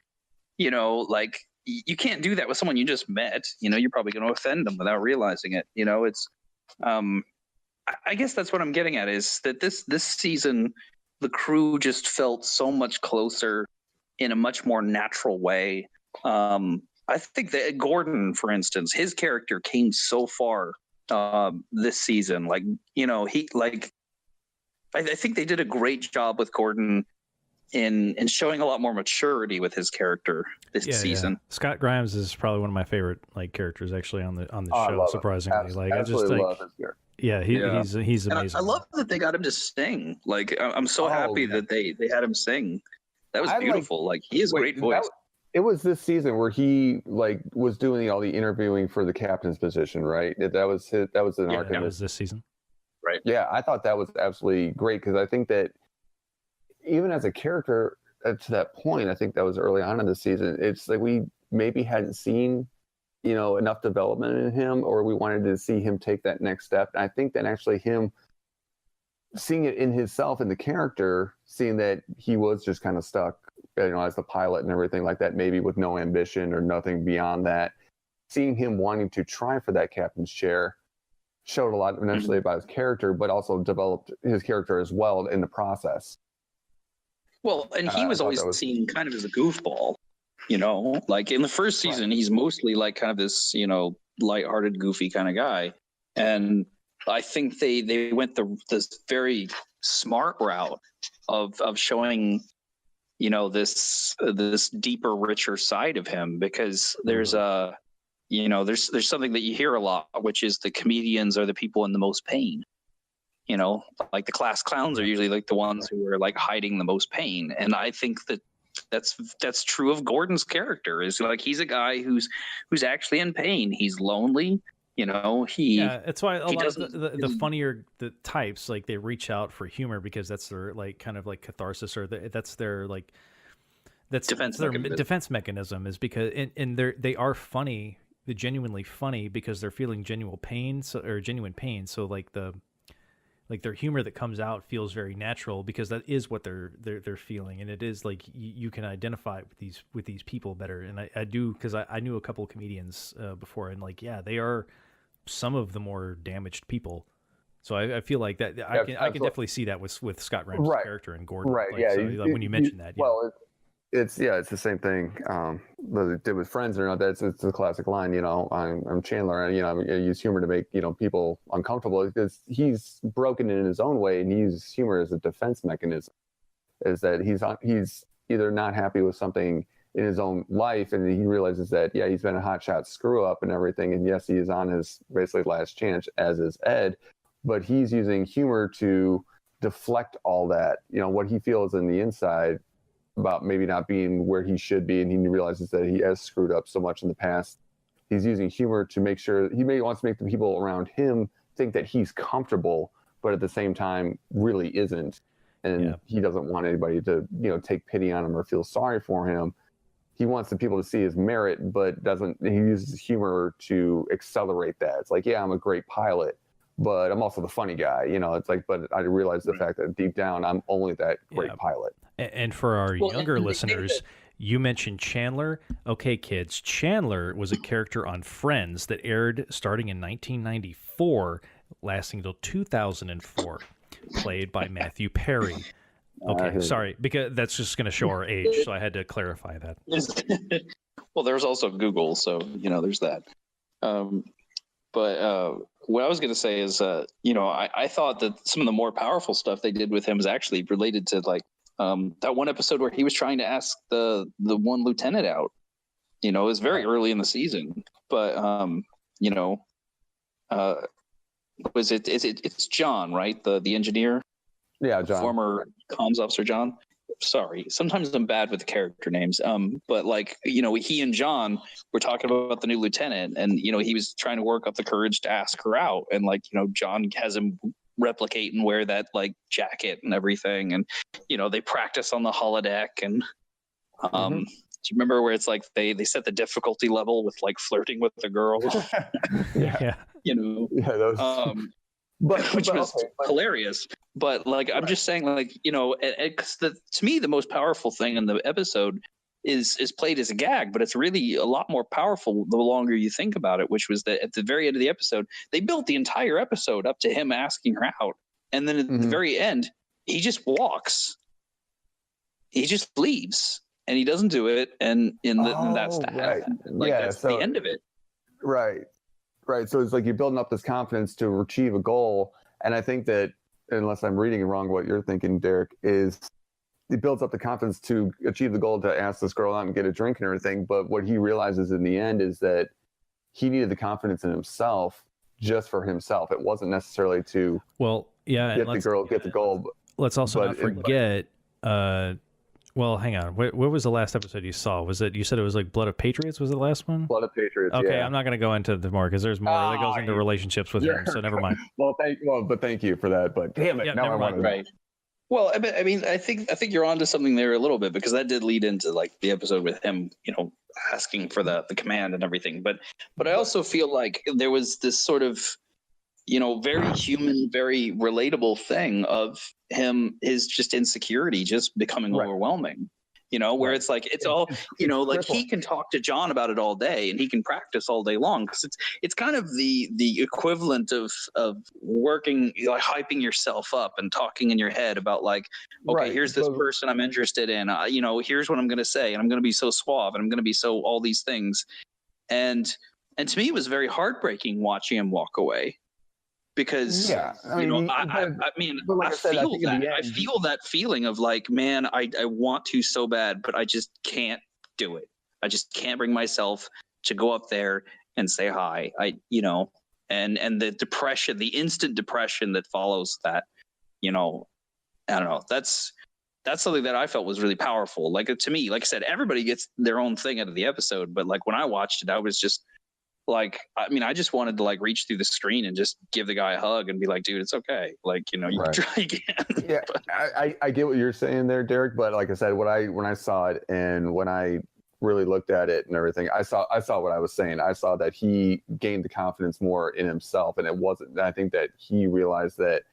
like, you can't do that with someone you just met. You're probably going to offend them without realizing it. It's, I guess that's what I'm getting at, is that this season, the crew just felt so much closer in a much more natural way. I think that Gordon, for instance, his character came so far this season. Like, I think they did a great job with Gordon in showing a lot more maturity with his character this season. Yeah. Scott Grimes is probably one of my favorite like characters actually on the I show. love Surprisingly, like I just absolutely like love his character. yeah, he's And amazing. I love that they got him to sing. Like I'm so happy that they had him sing. That was beautiful. Like he has great voice. It was this season where he like was doing all the interviewing for the captain's position, right? That was an arc. That was this season, right? Yeah, I thought that was absolutely great because I think that even as a character to that point, I think that was early on in the season. It's like we maybe hadn't seen, enough development in him, or we wanted to see him take that next step. And I think that actually him seeing it in himself in the character, seeing that he was just kind of stuck, as the pilot and everything like that, maybe with no ambition or nothing beyond that, seeing him wanting to try for that captain's chair showed a lot initially about his character, but also developed his character as well in the process. Well, and he was always seen kind of as a goofball, like in the first season, he's mostly like kind of this, lighthearted, goofy kind of guy. And I think they went this very smart route of showing, this deeper, richer side of him, because there's there's something that you hear a lot, which is the comedians are the people in the most pain. Like the class clowns are usually like the ones who are like hiding the most pain. And I think that's true of Gordon's character. Is like he's a guy who's actually in pain. He's lonely. That's why a lot of the funnier the types, like they reach out for humor because that's their like kind of like catharsis, or that's their like defense mechanism is because and they are funny, they're genuinely funny because they're feeling genuine pain. So like their humor that comes out feels very natural because that is what they're feeling, and it is like you can identify with these people better. And I do, because I knew a couple of comedians before, and like they are some of the more damaged people. So I feel like that I can definitely see that with Scott Grimes' character and Gordon. Right. Like, so, when you mentioned that. Well, it's the same thing. They did with Friends or not. It's the classic line. I'm Chandler, and I use humor to make people uncomfortable because he's broken in his own way, and he uses humor as a defense mechanism. Is that he's either not happy with something in his own life, and he realizes that he's been a hotshot screw up and everything, and yes, he is on his basically last chance, as is Ed, but he's using humor to deflect all that. What he feels in the inside about maybe not being where he should be, and he realizes that he has screwed up so much in the past. He's using humor to make sure he maybe wants to make the people around him think that he's comfortable, but at the same time really isn't. And he doesn't want anybody to, take pity on him or feel sorry for him. He wants the people to see his merit, but he uses humor to accelerate that. It's like, I'm a great pilot, but I'm also the funny guy. It's like, but I realize the fact that deep down, I'm only that great pilot. And for our younger listeners, you mentioned Chandler. Okay, kids, Chandler was a character on Friends that aired starting in 1994, lasting until 2004, played by Matthew Perry. Okay, sorry, because that's just going to show our age, so I had to clarify that. Well, there's also Google, so there's that. But what I was going to say is, I thought that some of the more powerful stuff they did with him is actually related to like that one episode where he was trying to ask the one lieutenant out. It was very early in the season, but it's John, right? The engineer. Yeah, John. Former comms officer John. Sorry, sometimes I'm bad with the character names. But like, he and John were talking about the new lieutenant, and he was trying to work up the courage to ask her out, and like, John has him replicate and wear that like jacket and everything, and they practice on the holodeck, and do you remember where it's like they set the difficulty level with like flirting with the girl? Which was hilarious. But like, I'm just saying, like, to me, the most powerful thing in the episode is played as a gag, but it's really a lot more powerful the longer you think about it, which was that at the very end of the episode, they built the entire episode up to him asking her out. And then at the very end, he just walks. He just leaves, and he doesn't do it. And that's that. Right. Like, that's the end of it. Right. Right. So it's like you're building up this confidence to achieve a goal. And I think that, unless I'm reading wrong, what you're thinking, Derek, is builds up the confidence to achieve the goal to ask this girl out and get a drink and everything. But what he realizes in the end is that he needed the confidence in himself just for himself. It wasn't necessarily to get the goal. Let's also not forget. Well, hang on. What was the last episode you saw? Was it, you said it was like Blood of Patriots? Was it the last one? Blood of Patriots. Okay, yeah. I'm not going to go into the more because there's more that goes into relationships with him. So never mind. But thank you for that. But damn it, yeah, now I want to. Right. Well, I mean, I think you're onto something there a little bit, because that did lead into like the episode with him, asking for the command and everything. But I also feel like there was this sort of, very human, very relatable thing of his just insecurity just becoming overwhelming. Where it's like, it's all, like he can talk to John about it all day and he can practice all day long, because it's kind of the equivalent of working, like hyping yourself up and talking in your head about like, okay, here's this person I'm interested in, here's what I'm going to say, and I'm going to be so suave, and I'm going to be so all these things. And to me, it was very heartbreaking watching him walk away. Because I feel that feeling of like, man, I want to so bad, but I just can't do it. I just can't bring myself to go up there and say hi. And the depression, the instant depression that follows that, I don't know. That's something that I felt was really powerful. Like, to me, like I said, everybody gets their own thing out of the episode, but like when I watched it, I was just like, I just wanted to like reach through the screen and just give the guy a hug and be like, dude, it's okay. Like, you can try again. Yeah, I get what you're saying there, Derek. But like I said, when I saw it and when I really looked at it and everything, I saw what I was saying. I saw that he gained the confidence more in himself, and it wasn't. I think that he realized that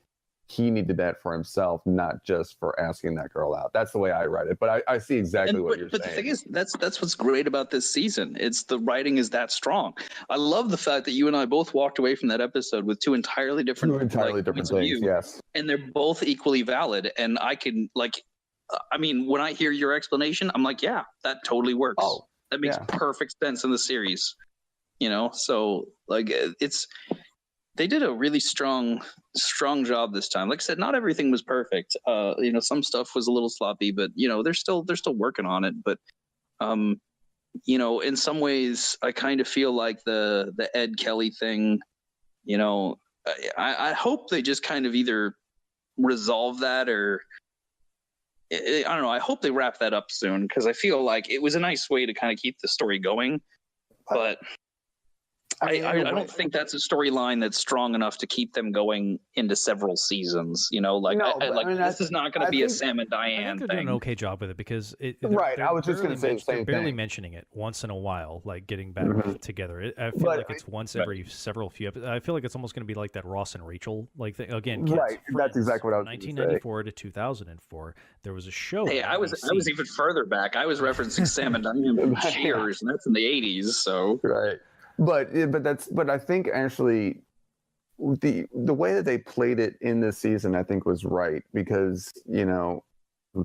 he needed that for himself, not just for asking that girl out. That's the way I read it. But I see exactly what you're saying. But the thing is, that's what's great about this season. It's the writing is that strong. I love the fact that you and I both walked away from that episode with two entirely different things. Yes. And they're both equally valid. And I can when I hear your explanation, I'm like, yeah, that totally works. Oh, that makes perfect sense in the series. So like they did a really strong job this time. Like I said, not everything was perfect. Some stuff was a little sloppy, but they're still working on it. But in some ways, I kind of feel like the Ed Kelly thing. I hope they just kind of either resolve that, or I don't know. I hope they wrap that up soon, because I feel like it was a nice way to kind of keep the story going, but. I don't think that's a storyline that's strong enough to keep them going into several seasons. This is not going to be a Sam and Diane thing. They're doing an okay job with it, because I was just going to say the same thing. Barely mentioning it once in a while, like getting back together. I feel like it's once every several few episodes. I feel like it's almost going to be like that Ross and Rachel like thing again. Right, that's exactly what I was. 1994 to 2004, there was a show. Hey, I was even further back. I was referencing Sam and Diane Cheers, and that's in the 80s. So right. But I think actually the way that they played it in this season, I think, was right, because I'm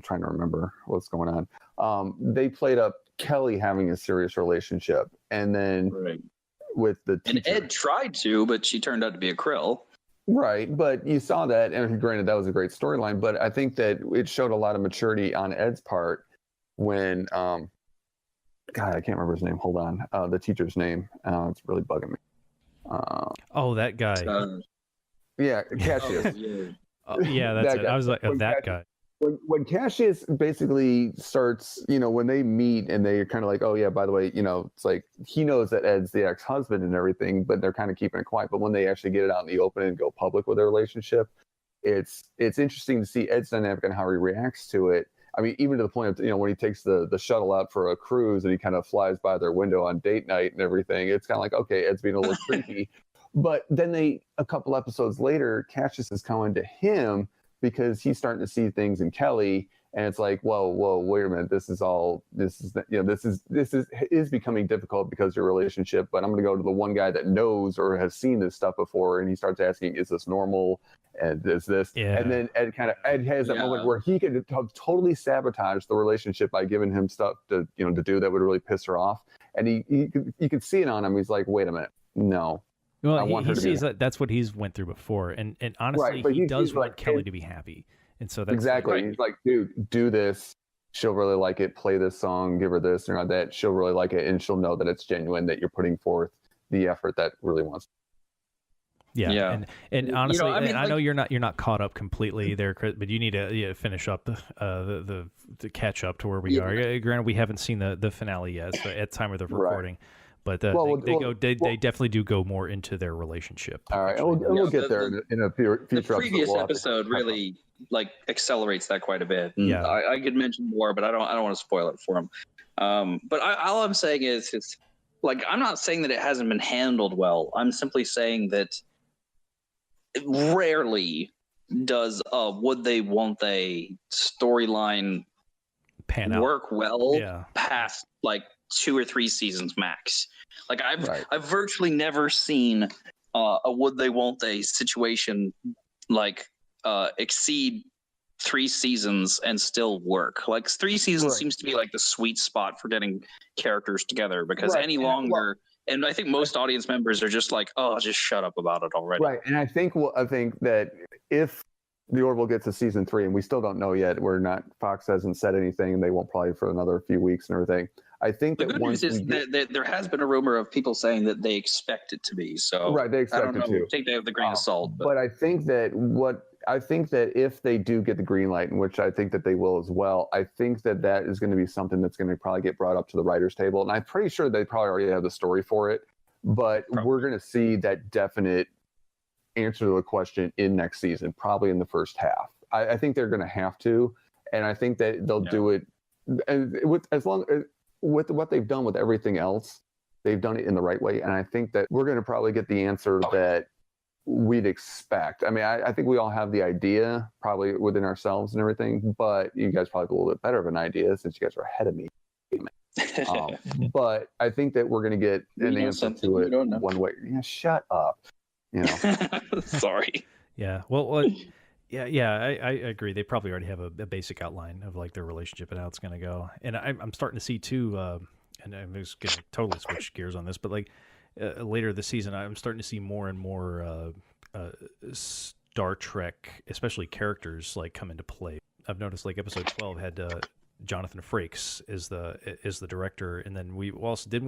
trying to remember what's going on. They played up Kelly having a serious relationship, and then with the teacher. And Ed tried to, but she turned out to be a krill. Right, but you saw that, and granted, that was a great storyline. But I think that it showed a lot of maturity on Ed's part when. God, I can't remember his name. Hold on. The teacher's name. It's really bugging me. That guy. Yeah, Cassius. Yeah, that's it. Guy. I was like, that guy. When Cassius basically starts, when they meet and they're kind of like, oh, yeah, by the way, it's like he knows that Ed's the ex-husband and everything, but they're kind of keeping it quiet. But when they actually get it out in the open and go public with their relationship, it's interesting to see Ed's dynamic and how he reacts to it. I mean, even to the point of, when he takes the shuttle out for a cruise and he kind of flies by their window on date night and everything, it's kind of like, okay, Ed's being a little creepy. But then a couple episodes later, Cassius is coming to him because he's starting to see things in Kelly. And it's like, whoa, wait a minute. This is becoming difficult because of your relationship, but I'm going to go to the one guy that knows or has seen this stuff before. And he starts asking, is this normal? And is this, and then Ed has that moment where he could totally sabotage the relationship by giving him stuff to do that would really piss her off. And you could see it on him. He's like, wait a minute. No. Well, he sees that's what he's went through before. And honestly, he does want Kelly to be happy. And so that's exactly. He's like, dude, do this. She'll really like it. Play this song. Give her this or that. She'll really like it, and she'll know that it's genuine. That you're putting forth the effort that really wants. Yeah. And honestly, I know you're not caught up completely there, Chris, but you need to finish up the catch up to where we are. Granted, we haven't seen the finale yet, so at time of the recording. Right. But they definitely do go more into their relationship. All right, we'll get there in a future episode. The previous episode really accelerates that quite a bit. Yeah, I could mention more, but I don't want to spoil it for him. But all I'm saying is, it's like, I'm not saying that it hasn't been handled well. I'm simply saying that rarely does would they won't they storyline pan out work well past like 2 or 3 seasons max. Like I've virtually never seen a would they won't they situation exceed 3 seasons and still work. Like 3 seasons seems to be like the sweet spot for getting characters together, because any longer, and I think most audience members are just like, oh, just shut up about it already. Right, and I think that if the Orville gets to season 3, and we still don't know yet, Fox hasn't said anything, and they won't probably for another few weeks and everything. I think the good news is that there has been a rumor of people saying that they expect it to be. So they expect it to. Take that with a grain of salt. But I think that if they do get the green light, and which I think that they will as well, I think that is going to be something that's going to probably get brought up to the writers' table, and I'm pretty sure they probably already have the story for it. But we're going to see that definite answer to the question in next season, probably in the first half. I think they're going to have to, and I think that they'll do it. And with what they've done with everything else, they've done it in the right way, and I think that we're going to probably get the answer that we'd expect. I mean, I think we all have the idea probably within ourselves and everything, but you guys probably have a little bit better of an idea since you guys are ahead of me. But I think that we're going to get an answer to it one way. Yeah, shut up. Sorry. Yeah. Well, yeah. I agree. They probably already have a basic outline of like their relationship and how it's going to go. And I'm starting to see too. And I'm just going to totally switch gears on this, but like later this season, I'm starting to see more and more Star Trek, especially characters, like come into play. I've noticed like episode 12 had Jonathan Frakes is the director, and then we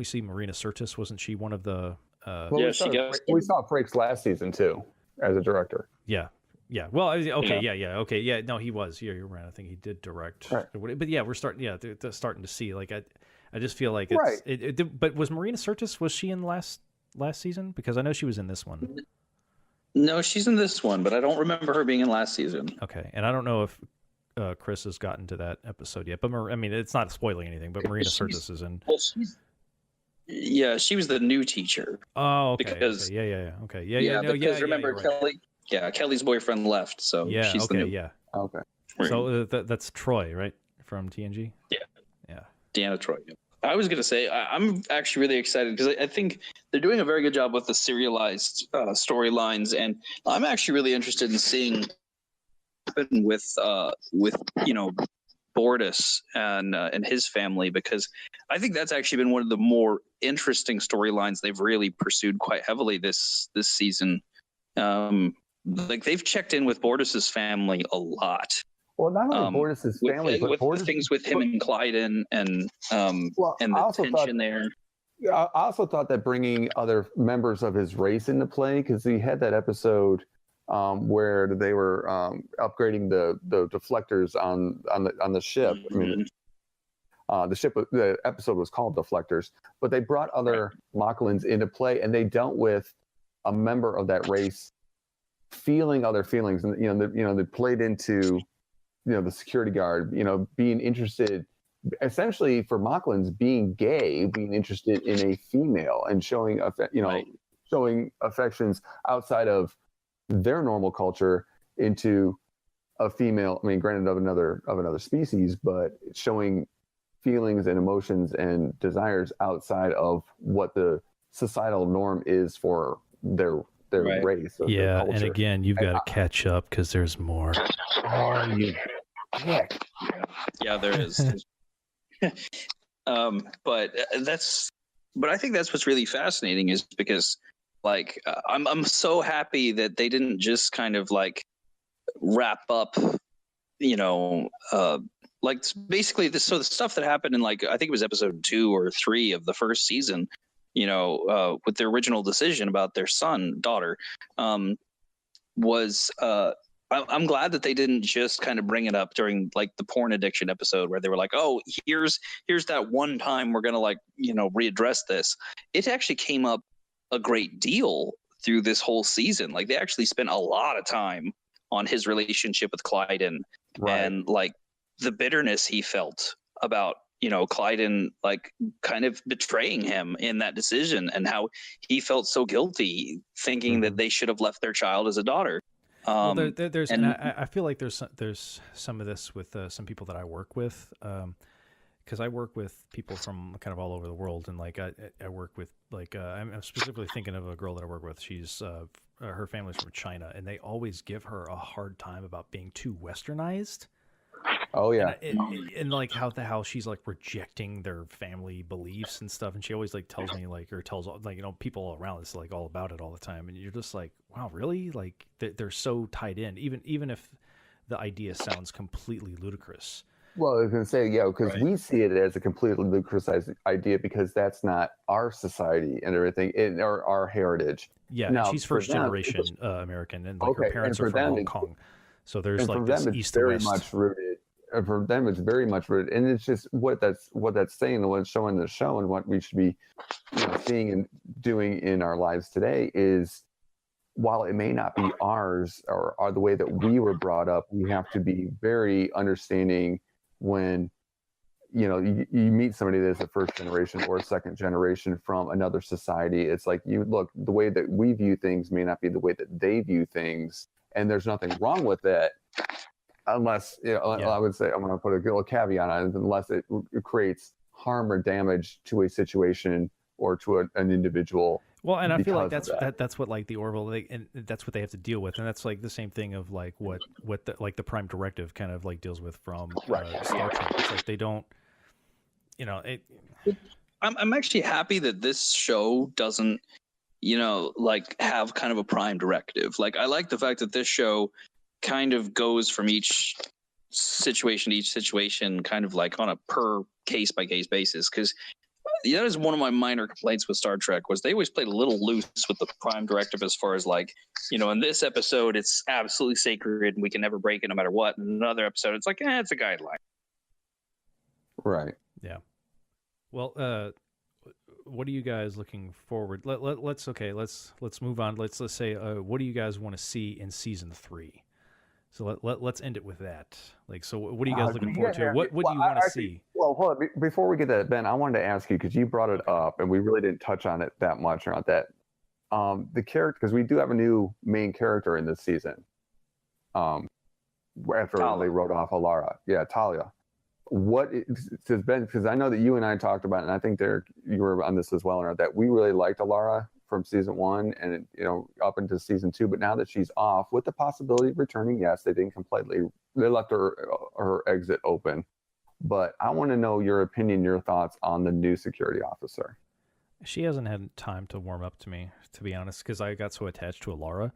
see Marina Sirtis? Wasn't she one of the? We saw Frakes last season too as a director. Yeah. Well, okay. Yeah. Okay. Yeah. No, he was. Yeah, you're right. I think he did direct. Right. But yeah, we're starting. Yeah, they're starting to see. Like I just feel like it's but was Marina Sirtis? Was she in last season? Because I know she was in this one. No, she's in this one, but I don't remember her being in last season. Okay, and I don't know if Chris has gotten to that episode yet, but I mean, it's not spoiling anything. But Marina Sirtis is in. Well, she was the new teacher. Oh, okay. Because okay. Remember Kelly? Yeah, Kelly's boyfriend left, so she's the new. Yeah. Okay. So that's Troy, right, from TNG? Yeah. Deanna Troy. I was going to say, I'm actually really excited because I think they're doing a very good job with the serialized storylines, and I'm actually really interested in seeing what happen with Bortus and his family, because I think that's actually been one of the more interesting storylines they've really pursued quite heavily this season. Like they've checked in with Bortus's family a lot. Well, not only Bortus's family, but with things with him and Clyden and the tension there. I also thought that bringing other members of his race into play, because he had that episode where they were upgrading the deflectors on the ship. I mean, the episode was called Deflectors, but they brought other Mocklins into play, and they dealt with a member of that race feeling other feelings, and they played into the security guard, being interested, essentially for Mocklins, being gay, being interested in a female and showing affections outside of their normal culture into a female. I mean, granted of another species, but showing feelings and emotions and desires outside of what the societal norm is for their race. Yeah, and again, you've got to catch up because there's more. Oh, you dick. Yeah, there is. But I think that's what's really fascinating, is because I'm so happy that they didn't just kind of like wrap up like basically this. So the stuff that happened in like I think it was episode 2 or 3 of the first season, with the original decision about their daughter, was I'm glad that they didn't just kind of bring it up during like the porn addiction episode where they were like, oh, here's that one time we're gonna like readdress this. It actually came up a great deal through this whole season. Like they actually spent a lot of time on his relationship with Clyden, and like the bitterness he felt about Clyden like kind of betraying him in that decision, and how he felt so guilty thinking that they should have left their child as a daughter. Well, there's and I feel like there's some of this with some people that I work with, because I work with people from kind of all over the world, and like I work with like I'm specifically thinking of a girl that I work with. She's her family's from China, and they always give her a hard time about being too westernized. Oh yeah, and like how she's like rejecting their family beliefs and stuff, and she always like tells me like, or tells like people around us like all about it all the time, and you're just like, wow, really? Like they're so tied in, even if the idea sounds completely ludicrous. Well, I was going to say, yeah, because we see it as a completely ludicrous idea because that's not our society and everything, or our heritage. Yeah, now, and she's first generation American, and like her parents are from Hong Kong. So there's like this east to west. Much rooted. For them, it's very much rooted, and it's just what that's saying and what's showing the show, and what we should be seeing and doing in our lives today is, while it may not be ours or the way that we were brought up, we have to be very understanding when you meet somebody that's a first generation or a second generation from another society. It's like, the way that we view things may not be the way that they view things, and there's nothing wrong with that. Unless, I would say, I'm going to put a little caveat on it, unless it creates harm or damage to a situation or to an individual. Well, and I feel like that's what like the Orville, and that's what they have to deal with, and that's like the same thing of like what the Prime Directive kind of like deals with from Star Trek. It's like they don't, I'm actually happy that this show doesn't, like have kind of a Prime Directive. Like I like the fact that this show kind of goes from each situation to each situation kind of like on a per case by case basis, because that is one of my minor complaints with Star Trek, was they always played a little loose with the Prime Directive as far as like, in this episode it's absolutely sacred and we can never break it no matter what, and another episode it's like it's a guideline. Right. Yeah. Well, what are you guys looking forward? Let's move on. Let's say what do you guys want to see in season 3? So let's end it with that. Like, so what are you guys looking forward to? What do you want to see? Well, hold on. Before we get to that, Ben, I wanted to ask you, because you brought it up and we really didn't touch on it that much, or not that. The character, because we do have a new main character in this season. After they wrote off Alara. Yeah, Talia. Ben, because I know that you and I talked about it, and I think Derek, you were on this as well, or that we really liked Alara from season 1 and up into season 2, but now that she's off, with the possibility of returning, yes, they left her exit open. But I want to know your opinion, your thoughts on the new security officer. She hasn't had time to warm up to me, to be honest, because I got so attached to Alara.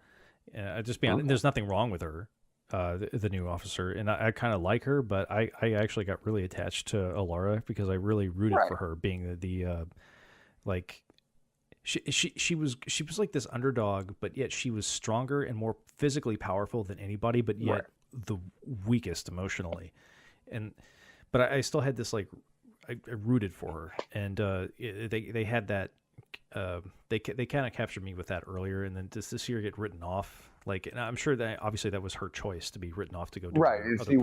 Just be honest, there's nothing wrong with her, the new officer, and I kind of like her, but I actually got really attached to Alara because I really rooted for her being the like. She was like this underdog, but yet she was stronger and more physically powerful than anybody, but yet the weakest emotionally. But I still had this like I rooted for her, and they had that they kind of captured me with that earlier, and then does this year get written off? Like, and I'm sure that obviously that was her choice to be written off to go do She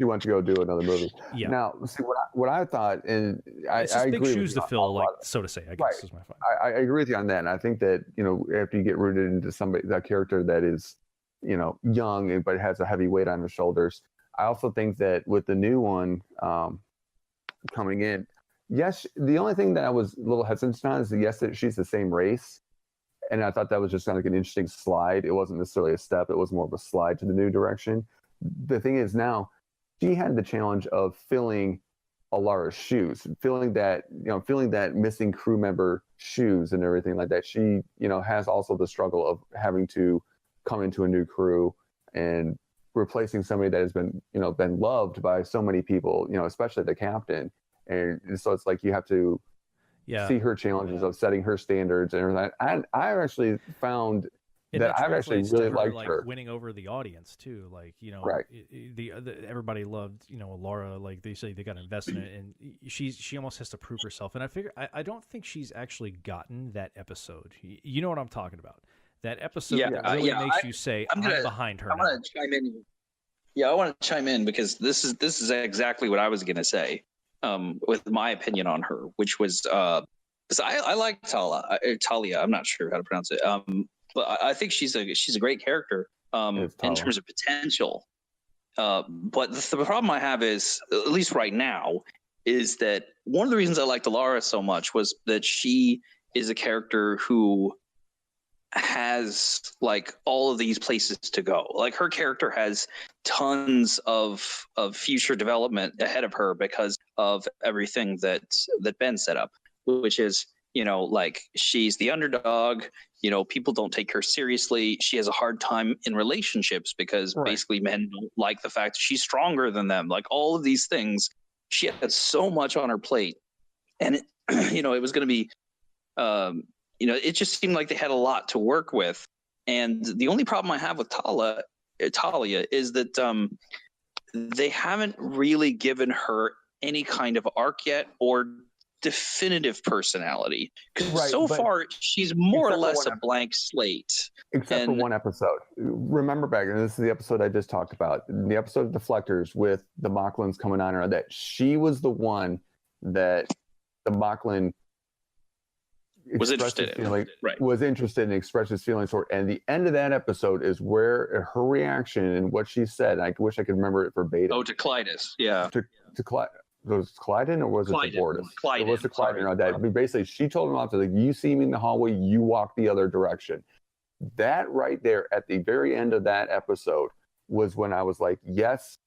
went to go do another movie. Yeah. Now, see what I thought, and I big agree shoes to fill, like so to say. I guess is my point. I agree with you on that, and I think that after you get rooted into that character that is young but has a heavy weight on his shoulders, I also think that with the new one coming in, yes, the only thing that I was a little hesitant on is that she's the same race, and I thought that was just kind of like an interesting slide. It wasn't necessarily a step; it was more of a slide to the new direction. The thing is now, she had the challenge of filling Alara's shoes, filling that missing crew member shoes and everything like that. She, has also the struggle of having to come into a new crew and replacing somebody that has been been loved by so many people, especially the captain. And so it's like you have to see her challenges of setting her standards and everything. And I actually found that I've actually really liked her winning over the audience too. Like, right. Everybody loved, Laura, like they say they got invested in it, and she almost has to prove herself. And I figure, I don't think she's actually gotten that episode. You know what I'm talking about? That episode that really makes you say, I'm behind her. I want to chime in. Yeah, I want to chime in because this is exactly what I was going to say. With my opinion on her, which was because I like Talia. I'm not sure how to pronounce it. But I think she's a great character in terms of potential. But the problem I have is, at least right now, is that one of the reasons I liked Alara so much was that she is a character who has like all of these places to go. Like her character has tons of future development ahead of her because of everything that Ben set up, which is, like she's the underdog, people don't take her seriously. She has a hard time in relationships because basically men don't like the fact that she's stronger than them. Like all of these things, she had so much on her plate, and it was going to be it just seemed like they had a lot to work with. And the only problem I have with Talia is that they haven't really given her any kind of arc yet or definitive personality. Because so far, she's more or less a blank slate. Except for one episode. Remember back, and this is the episode I just talked about, the episode of Deflectors with the Mocklins coming on her, that she was the one that the Mocklin was interested in, was interested in, expressed his feelings for. And the end of that episode is where her reaction and what she said, I wish I could remember it verbatim. Oh, to Clytus, yeah. To was it Clyden or was it to Bortus? Clyden. It was to Clyden. That. I mean, basically, she told him off to, like, you see me in the hallway, you walk the other direction. That right there at the very end of that episode was when I was like, yes,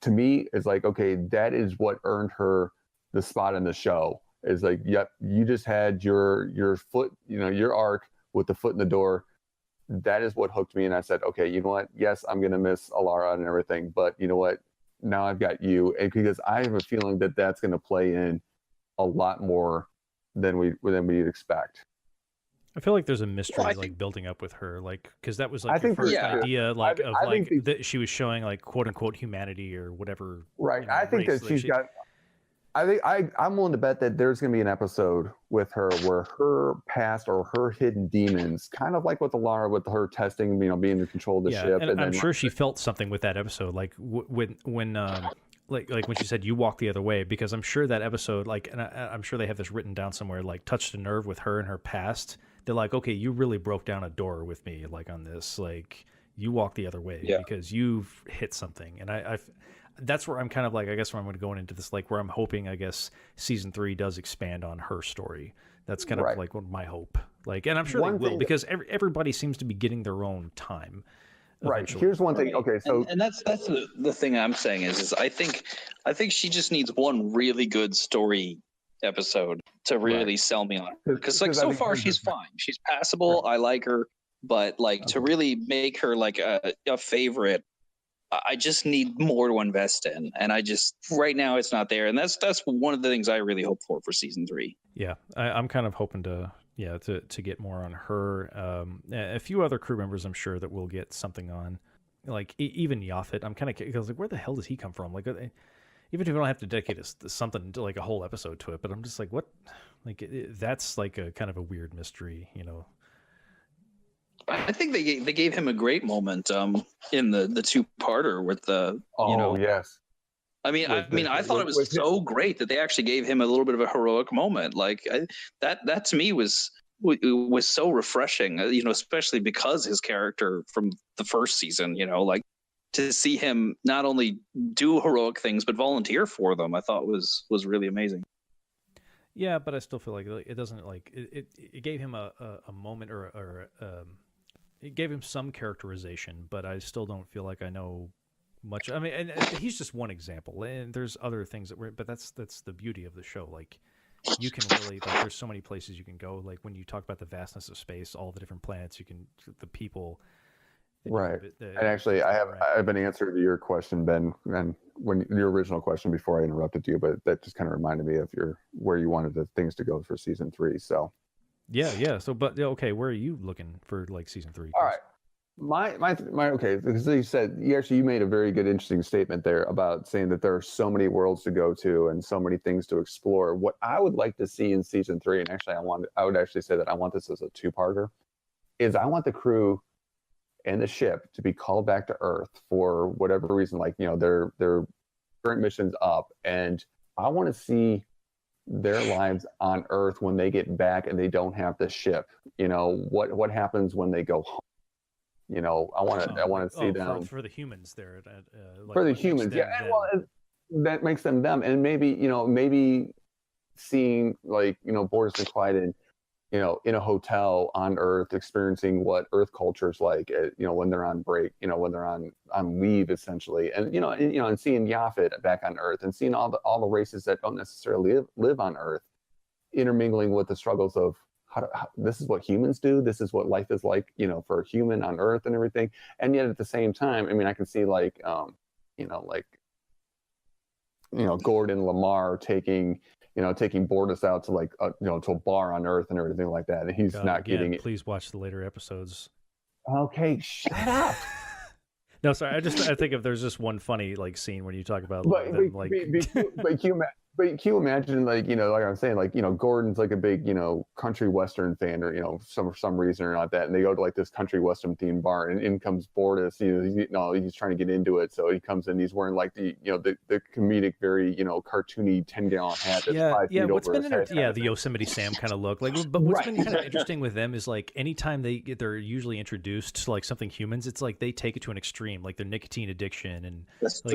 to me, it's like, okay, that is what earned her the spot in the show. Is like, yep, you just had your foot, your arc with the foot in the door. That is what hooked me. And I said, okay, you know what? Yes, I'm going to miss Alara and everything, but you know what? Now I've got you. And because I have a feeling that that's going to play in a lot more than we'd expect. I feel like there's a mystery building up with her, like, because that was like the first idea, like, that she was showing, like, quote unquote humanity or whatever. Right. I think that she's got. I think I'm willing to bet that there's going to be an episode with her where her past or her hidden demons, kind of like with Alara, with her testing, being in control of the ship. And I'm sure she felt something with that episode, like when when she said you walk the other way, because I'm sure that episode, like, and I'm sure they have this written down somewhere, like, touched a nerve with her and her past. They're like, okay, you really broke down a door with me, like, on this, like, you walk the other way because you've hit something. And I've that's where I'm kind of like, I guess where I'm going to go into this, like, where I'm hoping, I guess, season 3 does expand on her story. That's kind of like my hope. Like, and I'm sure they will, because everybody seems to be getting their own time. Right. Here's one thing. Okay, so and that's the thing I'm saying is I think she just needs one really good story episode to really sell me on her. Because like so far she's fine. She's passable. I like her, but like to really make her like a favorite, I just need more to invest in, and I just right now it's not there, and that's one of the things I really hope for season 3. Yeah, I'm kind of hoping to get more on her. A few other crew members, I'm sure that we'll get something on, like even Yaphet. I'm kind of because like, where the hell does he come from? Like, even if we don't have to dedicate something to like a whole episode to it, but I'm just like, what? Like that's like a kind of a weird mystery, I think they gave him a great moment in the 2-parter with the yes. I thought it was so great that they actually gave him a little bit of a heroic moment. Like that to me was so refreshing, especially because his character from the first season, like to see him not only do heroic things but volunteer for them, I thought was really amazing. Yeah, but I still feel like it doesn't like it gave him a moment or it gave him some characterization, but I still don't feel like I know much. I mean, and he's just one example, and there's other things but that's the beauty of the show. Like, you can really, like, there's so many places you can go. Like when you talk about the vastness of space, all the different planets, the people, Right. And actually, I have an answer to your question, Ben, and when your original question before I interrupted you, but that just kind of reminded me of where you wanted the things to go for season 3. So yeah. So, but okay, where are you looking for like season 3? all right. My okay, because you made a very good, interesting statement there about saying that there are so many worlds to go to and so many things to explore. What I would like to see in season 3, and actually I would actually say that I want this as a 2-parter, is I want the crew and the ship to be called back to Earth for whatever reason, like, their current mission's up, and I want to see their lives on Earth when they get back and they don't have the ship. What happens when they go home? I want to see them for the humans there. Like for the humans, yeah. Well, that makes them them, and maybe seeing like Boris and Clyde in a hotel on Earth, experiencing what Earth culture is like, when they're on break, when they're on leave, essentially, and and seeing Yaphet back on Earth, and seeing all the races that don't necessarily live on Earth, intermingling with the struggles of how this is what humans do, this is what life is like, for a human on Earth and everything, and yet at the same time, I mean, I can see Gordon Lamar taking Bortus out to to a bar on Earth and everything like that, and he's not getting it. Please watch the later episodes. Okay, shut up. No, sorry. I think if there's just one funny scene when you talk about but can you imagine, like I'm saying, Gordon's like a big, country western fan, or for some reason or not that, and they go to like this country western themed bar, and in comes Bortus. He's trying to get into it, so he comes in. He's wearing like the comedic, very cartoony 10-gallon hat. That's 5 feet what's over been his head. the Yosemite Sam kind of look like. But what's been kind of interesting with them is like anytime they're usually introduced to like something humans, it's like they take it to an extreme, like their nicotine addiction and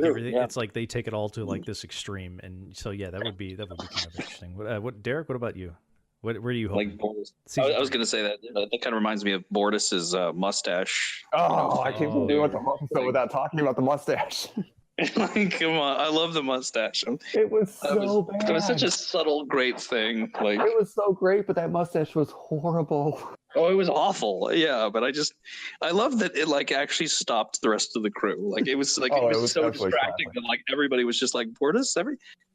everything. Yeah. It's like they take it all to like this extreme, and so that would be kind of interesting. What Derek? What about you? Where do you hope? Like Bortus. I was going to say that kind of reminds me of Bortus's mustache. I can't do it without talking about the mustache. Come on, I love the mustache. It was so bad. It was such a subtle, great thing. Like it was so great, but that mustache was horrible. Oh, it was awful. Yeah, but I love that it actually stopped the rest of the crew. Like it was so distracting that everybody was just like, Bortus,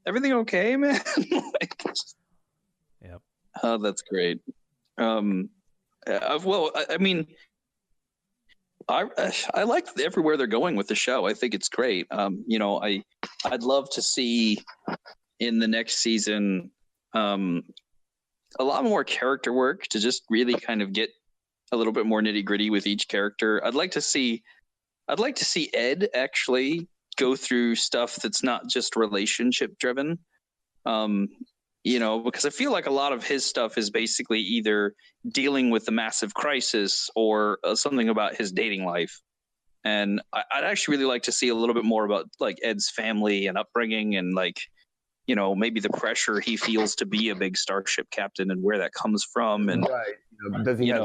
everything okay, man? Yep. Oh, that's great. Well, I mean, I like everywhere they're going with the show. I think it's great. I'd love to see in the next season a lot more character work to just really kind of get a little bit more nitty gritty with each character. I'd like to see Ed actually go through stuff that's not just relationship driven. Because I feel like a lot of his stuff is basically either dealing with the massive crisis or something about his dating life. And I'd actually really like to see a little bit more about like Ed's family and upbringing and maybe the pressure he feels to be a big starship captain and where that comes from. And right. Does he have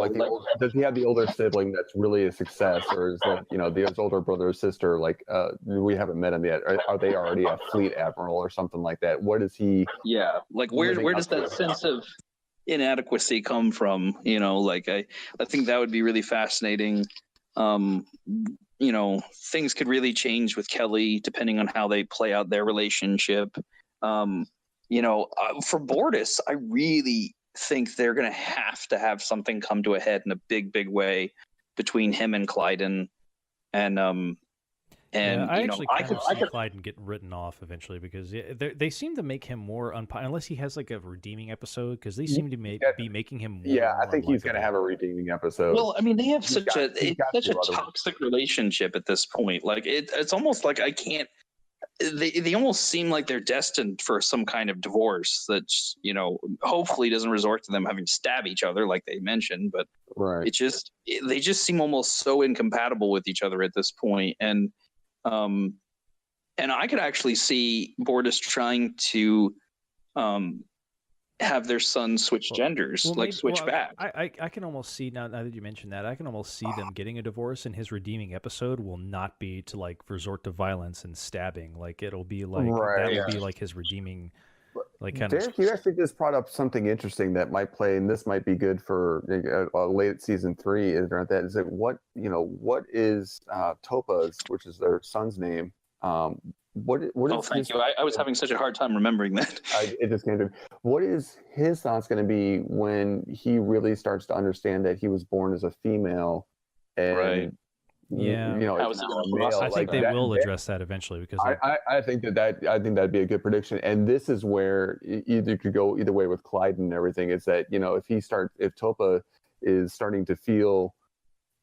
does he have the older sibling that's really a success, or is that his older brother or sister we haven't met him yet? Are they already a fleet admiral or something like that? What is he? Yeah, where does that sense of inadequacy come from? I think that would be really fascinating. Things could really change with Kelly depending on how they play out their relationship. For Bortus, I really think they're going to have something come to a head in a big, big way between him and Clyden. I actually see Clyden get written off eventually because they seem to make him more unless he has like a redeeming episode, because they seem to be making him more. Yeah, I think he's going to have a redeeming episode. Well, I mean, they have such a toxic relationship at this point. Like it's almost like I can't. They almost seem like they're destined for some kind of divorce that hopefully doesn't resort to them having to stab each other like they mentioned, but right. They just seem almost so incompatible with each other at this point. And I could actually see Bortus trying to have their son switch genders, switch back. I can almost see now that you mentioned that, I can almost see them getting a divorce, and his redeeming episode will not be to resort to violence and stabbing. Like it'll be like that will be like his redeeming Like kind Derek, you actually just brought up something interesting that might play, and this might be good for late season 3. Is that what is Topa's, which is their son's name? What Oh, is thank you. I was having such a hard time remembering that. it just came to me. What is his thoughts going to be when he really starts to understand that he was born as a female, and Right. Yeah. How it's is he now gonna a male? process I think they that? will address that eventually because I think I think that'd be a good prediction, and this is where either could go either way with Clyde and everything. Is that if Topa is starting to feel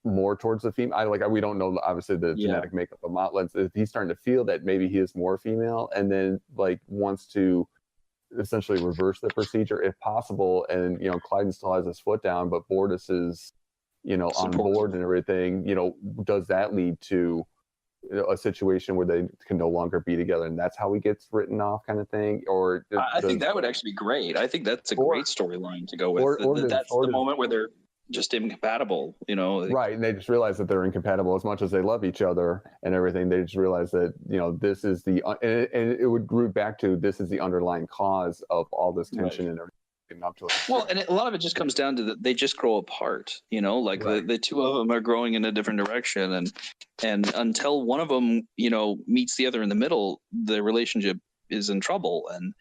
more towards the female, we don't know obviously the genetic makeup of Motlins. If he's starting to feel that maybe he is more female, and then wants to essentially reverse the procedure if possible, and Clyde still has his foot down, but Bortus is on board and everything, does that lead to a situation where they can no longer be together, and that's how he gets written off, kind of thing? Or I think that would actually be great. I think that's a great storyline to go with. That's the moment where they're just incompatible, right, and they just realize that they're incompatible as much as they love each other and everything. They just realize that this is and it would root back to this is the underlying cause of all this tension and everything. Up to it. Well, and a lot of it just comes down to they just grow apart, Right. the two of them are growing in a different direction, and until one of them meets the other in the middle, the relationship is in trouble. And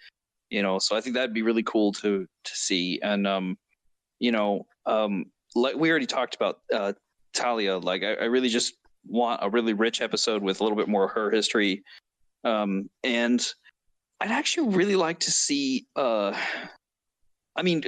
so I think that'd be really cool to see. And like we already talked about Talia, I really just want a really rich episode with a little bit more of her history, and I'd actually really like to see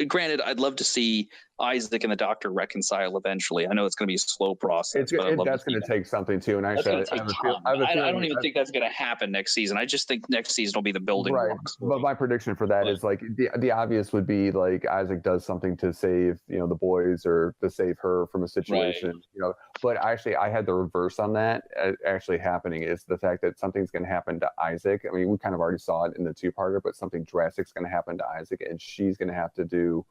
granted, I'd love to see Isaac and the Doctor reconcile eventually. I know it's going to be a slow process, but that's going to take something too. And actually, I don't even think that's going to happen next season. I just think next season will be the building blocks. But my prediction for that is the obvious would be Isaac does something to save the boys or to save her from a situation. Right. But actually, I had the reverse on that. Actually, happening is the fact that something's going to happen to Isaac. I mean, we kind of already saw it in the 2-parter, but something drastic is going to happen to Isaac, and she's going to have to do,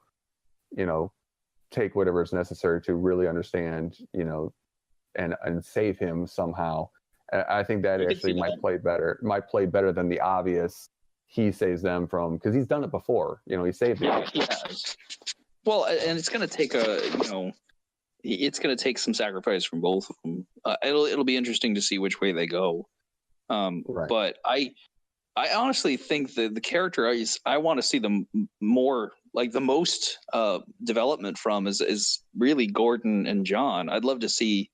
take whatever is necessary to really understand, and save him somehow. I think that actually might play better than the obvious. He saves them from, because he's done it before. He saved them. Yeah. Well, and it's going to take it's going to take some sacrifice from both of them. It'll be interesting to see which way they go. Right. But I honestly think that the character I want to see them more, the most development from is really Gordon and John. I'd love to see.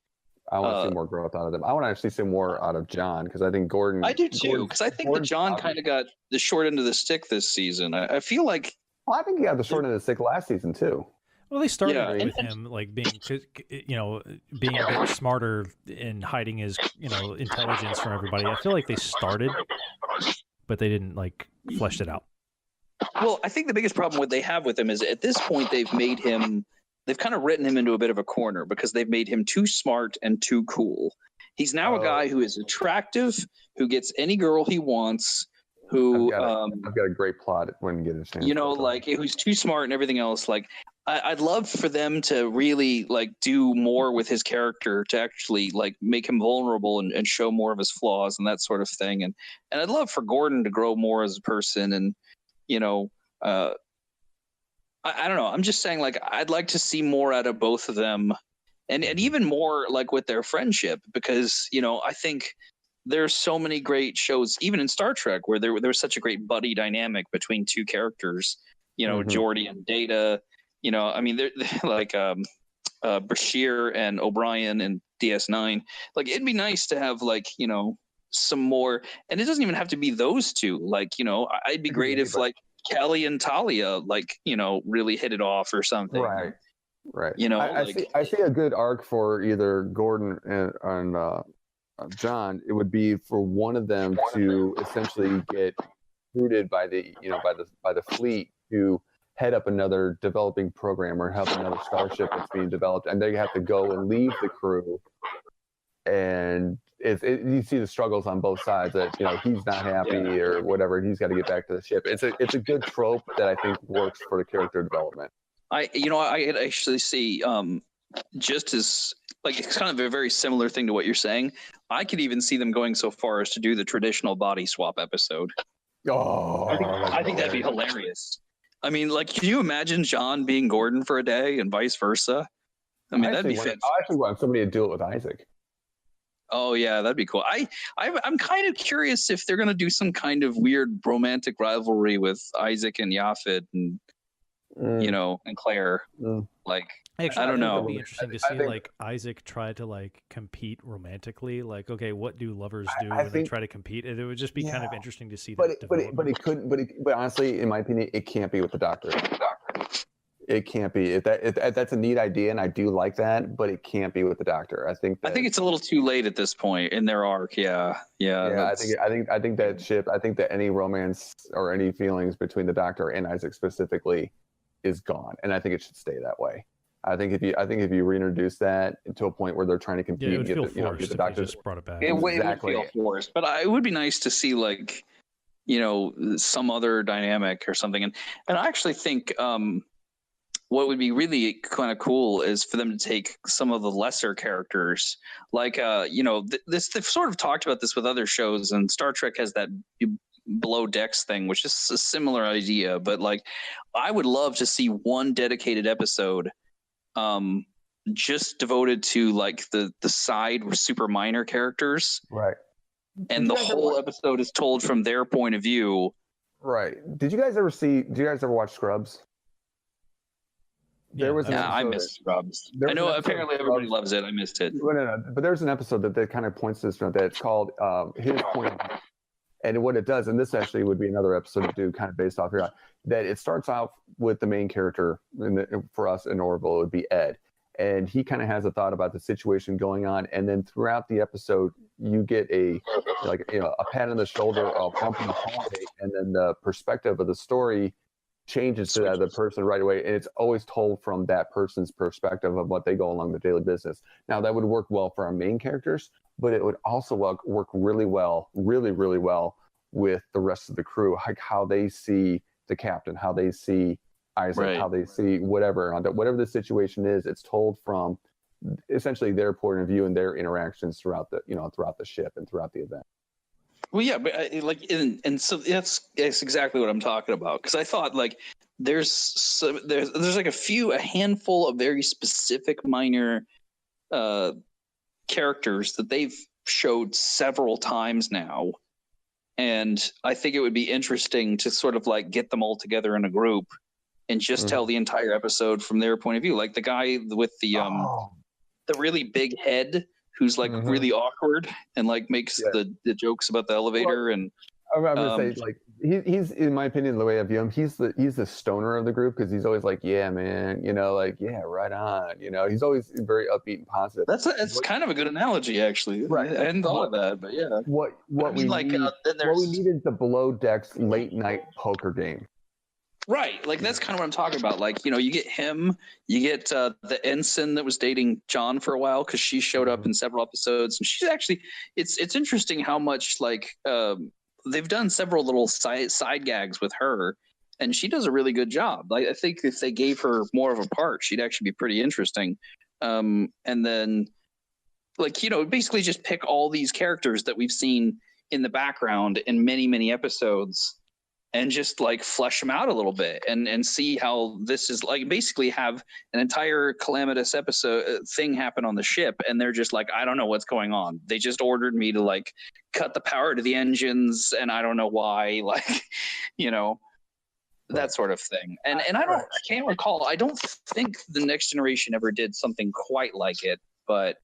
I want to see more growth out of them. I want to actually see more out of John, because I think Gordon. I do too, because I think that John kind of got the short end of the stick this season. I feel like. Well, I think he got the short end of the stick last season too. Well, they started with him being a bit smarter and hiding his intelligence from everybody. I feel like they started, but they didn't flesh it out. Well, I think the biggest problem what they have with him is at this point they've kind of written him into a bit of a corner because they've made him too smart and too cool. He's now a guy who is attractive, who gets any girl he wants, who I've got a great plot when you get a chance. Who's too smart and everything else. I'd love for them to really do more with his character to actually make him vulnerable and show more of his flaws and that sort of thing. And I'd love for Gordon to grow more as a person. And I don't know. I'm just saying, I'd like to see more out of both of them, and even more with their friendship, because I think there's so many great shows, even in Star Trek, where there was such a great buddy dynamic between two characters. Geordi and Data. They're Bashir and O'Brien and DS9. It'd be nice to have some more, and it doesn't even have to be those two. I'd be great if Kelly and Talia really hit it off or something. Right. I see a good arc for either Gordon and John. It would be for one of them to essentially get recruited by the fleet to head up another developing program or help another starship that's being developed, and they have to go and leave the crew. And you see the struggles on both sides, that he's not happy or whatever, and he's got to get back to the ship. It's a good trope that I think works for the character development. I actually see just as it's kind of a very similar thing to what you're saying. I could even see them going so far as to do the traditional body swap episode. Oh, I think that'd be hilarious. I mean, like, can you imagine John being Gordon for a day and vice versa? I mean, that'd be fantastic. I actually want somebody to do it with Isaac. Oh yeah, that'd be cool. I'm kind of curious if they're gonna do some kind of weird romantic rivalry with Isaac and Yaphet and and Claire. Like, actually, I don't know. It would be interesting to see like Isaac try to like compete romantically. Like, okay, what do lovers do when they try to compete? And it would just be kind of interesting to see that. But it couldn't. But honestly, in my opinion, it can't be with the Doctor. It can't be. That's a neat idea, and I do like that. But it can't be with the Doctor. I think it's a little too late at this point in their arc. Yeah. I think that ship. I think that any romance or any feelings between the Doctor and Isaac specifically is gone, and I think it should stay that way. I think if you reintroduce that to a point where they're trying to compete, and get the Doctor just brought it back. It would feel forced, but it would be nice to see like some other dynamic or something. And I actually think what would be really kind of cool is for them to take some of the lesser characters, like they've sort of talked about this with other shows, and Star Trek has that below decks thing, which is a similar idea. But like, I would love to see one dedicated episode just devoted to like the side super minor characters, right? And the whole episode is told from their point of view, right? Did you guys ever watch Scrubs? There was I missed Scrubs. I know apparently everybody loves it. I missed it. No. But there's an episode that kind of points to this, that it's called His Point of View. And what it does, and this actually would be another episode to do kind of based off here, that it starts out with the main character, for us in Orville, it would be Ed. And he kind of has a thought about the situation going on. And then throughout the episode, you get a pat on the shoulder, a bump in the hallway, and then the perspective of the story changes to that other person right away. And it's always told from that person's perspective of what they go along the daily business. Now, that would work well for our main characters, but it would also work really well with the rest of the crew, like how they see the captain, how they see Isaac, right, how they see whatever the situation is. It's told from essentially their point of view and their interactions throughout the ship and throughout the event. Well, yeah, but so that's exactly what I'm talking about, because I thought like there's like a handful of very specific minor characters that they've showed several times now, and I think it would be interesting to sort of like get them all together in a group and just tell the entire episode from their point of view, like the guy with the really big head who's like really awkward and like makes the jokes about the elevator. Well, and I'm gonna say, like, he's in my opinion, the way I view him, he's the stoner of the group, because he's always like, yeah, man, like, yeah, right on, he's always very upbeat and positive. That's kind of a good analogy, actually. Right. I hadn't thought of that, but yeah. What we need is the below decks late night poker game. Right, like that's kind of what I'm talking about. Like, you get him, you get the ensign that was dating John for a while, because she showed up in several episodes, and she's actually, it's interesting how much like they've done several little side gags with her, and she does a really good job. Like, I think if they gave her more of a part, she'd actually be pretty interesting. And then, like, basically just pick all these characters that we've seen in the background in many, many episodes, and just like flesh them out a little bit and see how this is like, basically have an entire calamitous episode thing happen on the ship. And they're just like, I don't know what's going on. They just ordered me to like cut the power to the engines, and I don't know why, like, that sort of thing. And I can't recall. I don't think the Next Generation ever did something quite like it, but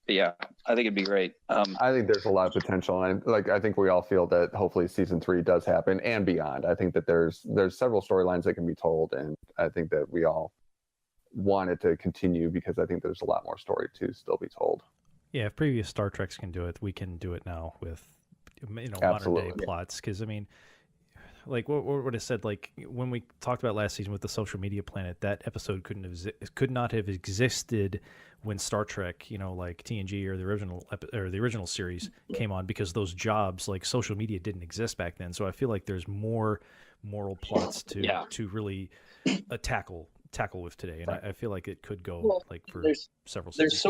but yeah, I think it'd be great. I think there's a lot of potential, and like I think we all feel that hopefully season 3 does happen and beyond. I think that there's several storylines that can be told, and I think that we all want it to continue, because I think there's a lot more story to still be told. Yeah, if previous Star Treks can do it, we can do it now with modern day plots. Because I mean, like what I said, like when we talked about last season with the social media planet, that episode could not have existed when Star Trek, like TNG or the original series came on, because those jobs, like social media, didn't exist back then. So I feel like there's more moral plots to really tackle with today, and I feel like it could go for several seasons.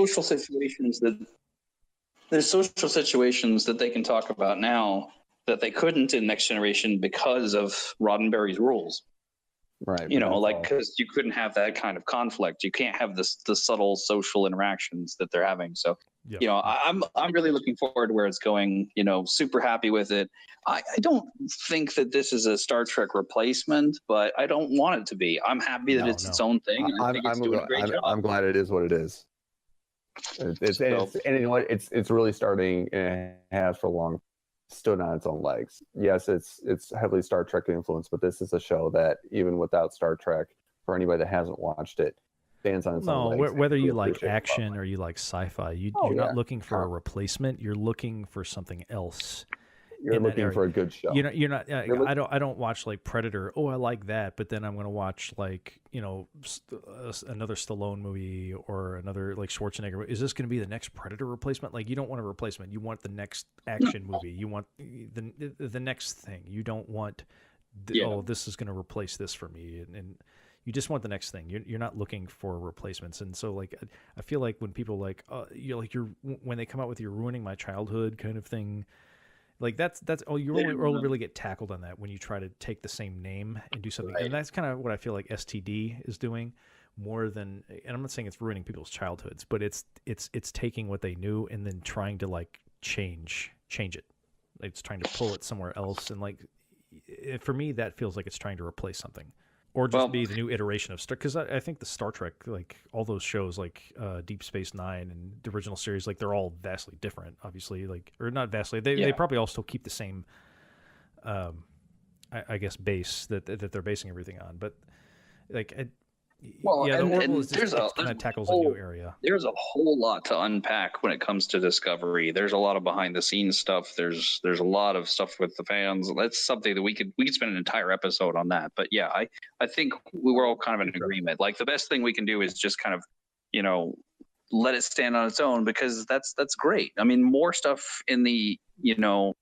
There's social situations that they can talk about now that they couldn't in Next Generation because of Roddenberry's rules. Right. You know, like, because you couldn't have that kind of conflict. You can't have the subtle social interactions that they're having. So, Yep. you know, I'm really looking forward to where it's going. You know, super happy with it. I don't think that this is a Star Trek replacement, but I don't want it to be. I'm happy that it's its own thing. I think it's doing a great job. I'm glad it is what it is. And you know what? It's really starting, and it has for long stood on its own legs. Yes, it's heavily Star Trek influenced, but this is a show that even without Star Trek, for anybody that hasn't watched it, stands on its own legs. Whether you like action or you like sci-fi, you're not looking for a replacement. You're looking for something else. You're looking for a good show. You're not. I don't watch like Predator. Oh, I like that, but then I'm going to watch like, you know, another Stallone movie or another like Schwarzenegger. Is this going to be the next Predator replacement? Like, you don't want a replacement. You want the next action movie. You want the next thing. You don't want oh, this is going to replace this for me, and you just want the next thing. You're not looking for replacements. And so like I feel like when people like when they come out with you're ruining my childhood kind of thing. Like that's you only really get tackled on that when you try to take the same name and do something, and that's kind of what I feel like STD is doing more than. And I'm not saying it's ruining people's childhoods, but it's taking what they knew and then trying to like change it. Like, it's trying to pull it somewhere else, and like for me that feels like it's trying to replace something. Or just be the new iteration of Star, because I think the Star Trek, like all those shows, like Deep Space Nine and the original series, like they're all vastly different, obviously, like, or not vastly. They probably all still keep the same, I guess, base that they're basing everything on. But like, the Orville is just, kind of tackles a new area. There's a whole lot to unpack when it comes to Discovery. There's a lot of behind the scenes stuff. There's a lot of stuff with the fans. That's something that we could spend an entire episode on that. But yeah, I think we were all kind of in agreement. Like, the best thing we can do is just kind of, you know, let it stand on its own, because that's great. I mean, more stuff in the, you know,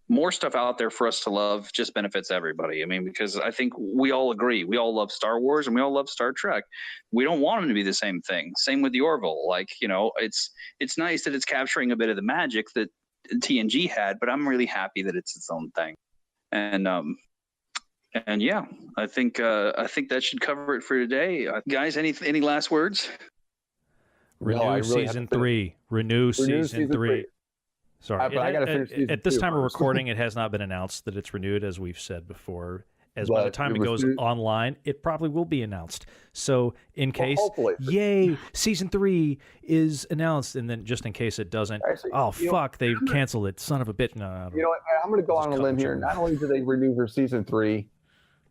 more stuff out there for us to love just benefits everybody. I mean, because I think we all agree. We all love Star Wars and we all love Star Trek. We don't want them to be the same thing. Same with the Orville. Like, you know, it's nice that it's capturing a bit of the magic that TNG had, but I'm really happy that it's its own thing. And yeah, I think that should cover it for today. Guys, any last words? Renew season 3. Renew season 3. Sorry, but I got to finish at this time of recording, it has not been announced that it's renewed, as we've said before. By the time it goes online, it probably will be announced. So in case, yay, season 3 is announced, and then just in case it doesn't, fuck, they've canceled it, son of a bitch. No, you know what? I'm going to go on a limb here. Not only do they renew for season 3,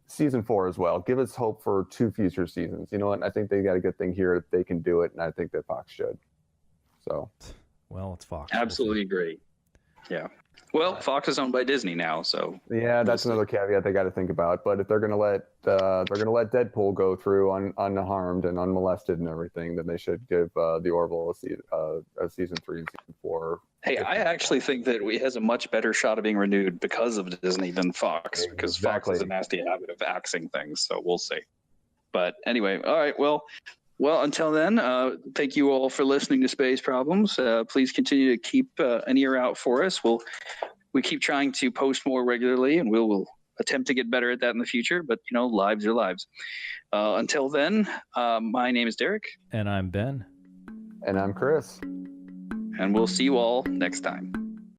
season 4 as well. Give us hope for 2 future seasons. You know what? I think they got a good thing here. They can do it, and I think that Fox should. So. Well, it's Fox. Absolutely agree. Yeah. Well, Fox is owned by Disney now, so yeah, that's another caveat they got to think about. But if they're going to let Deadpool go through unharmed and unmolested and everything, then they should give the Orville a season 3 and season 4. Hey, I actually think that it has a much better shot of being renewed because of Disney than Fox, because Fox has a nasty habit of axing things. So we'll see. But anyway, all right. Well, until then, thank you all for listening to Space Problems. Please continue to keep an ear out for us. We keep trying to post more regularly, and we'll attempt to get better at that in the future. But, you know, lives are lives. Until then, my name is Derek. And I'm Ben. And I'm Chris. And we'll see you all next time.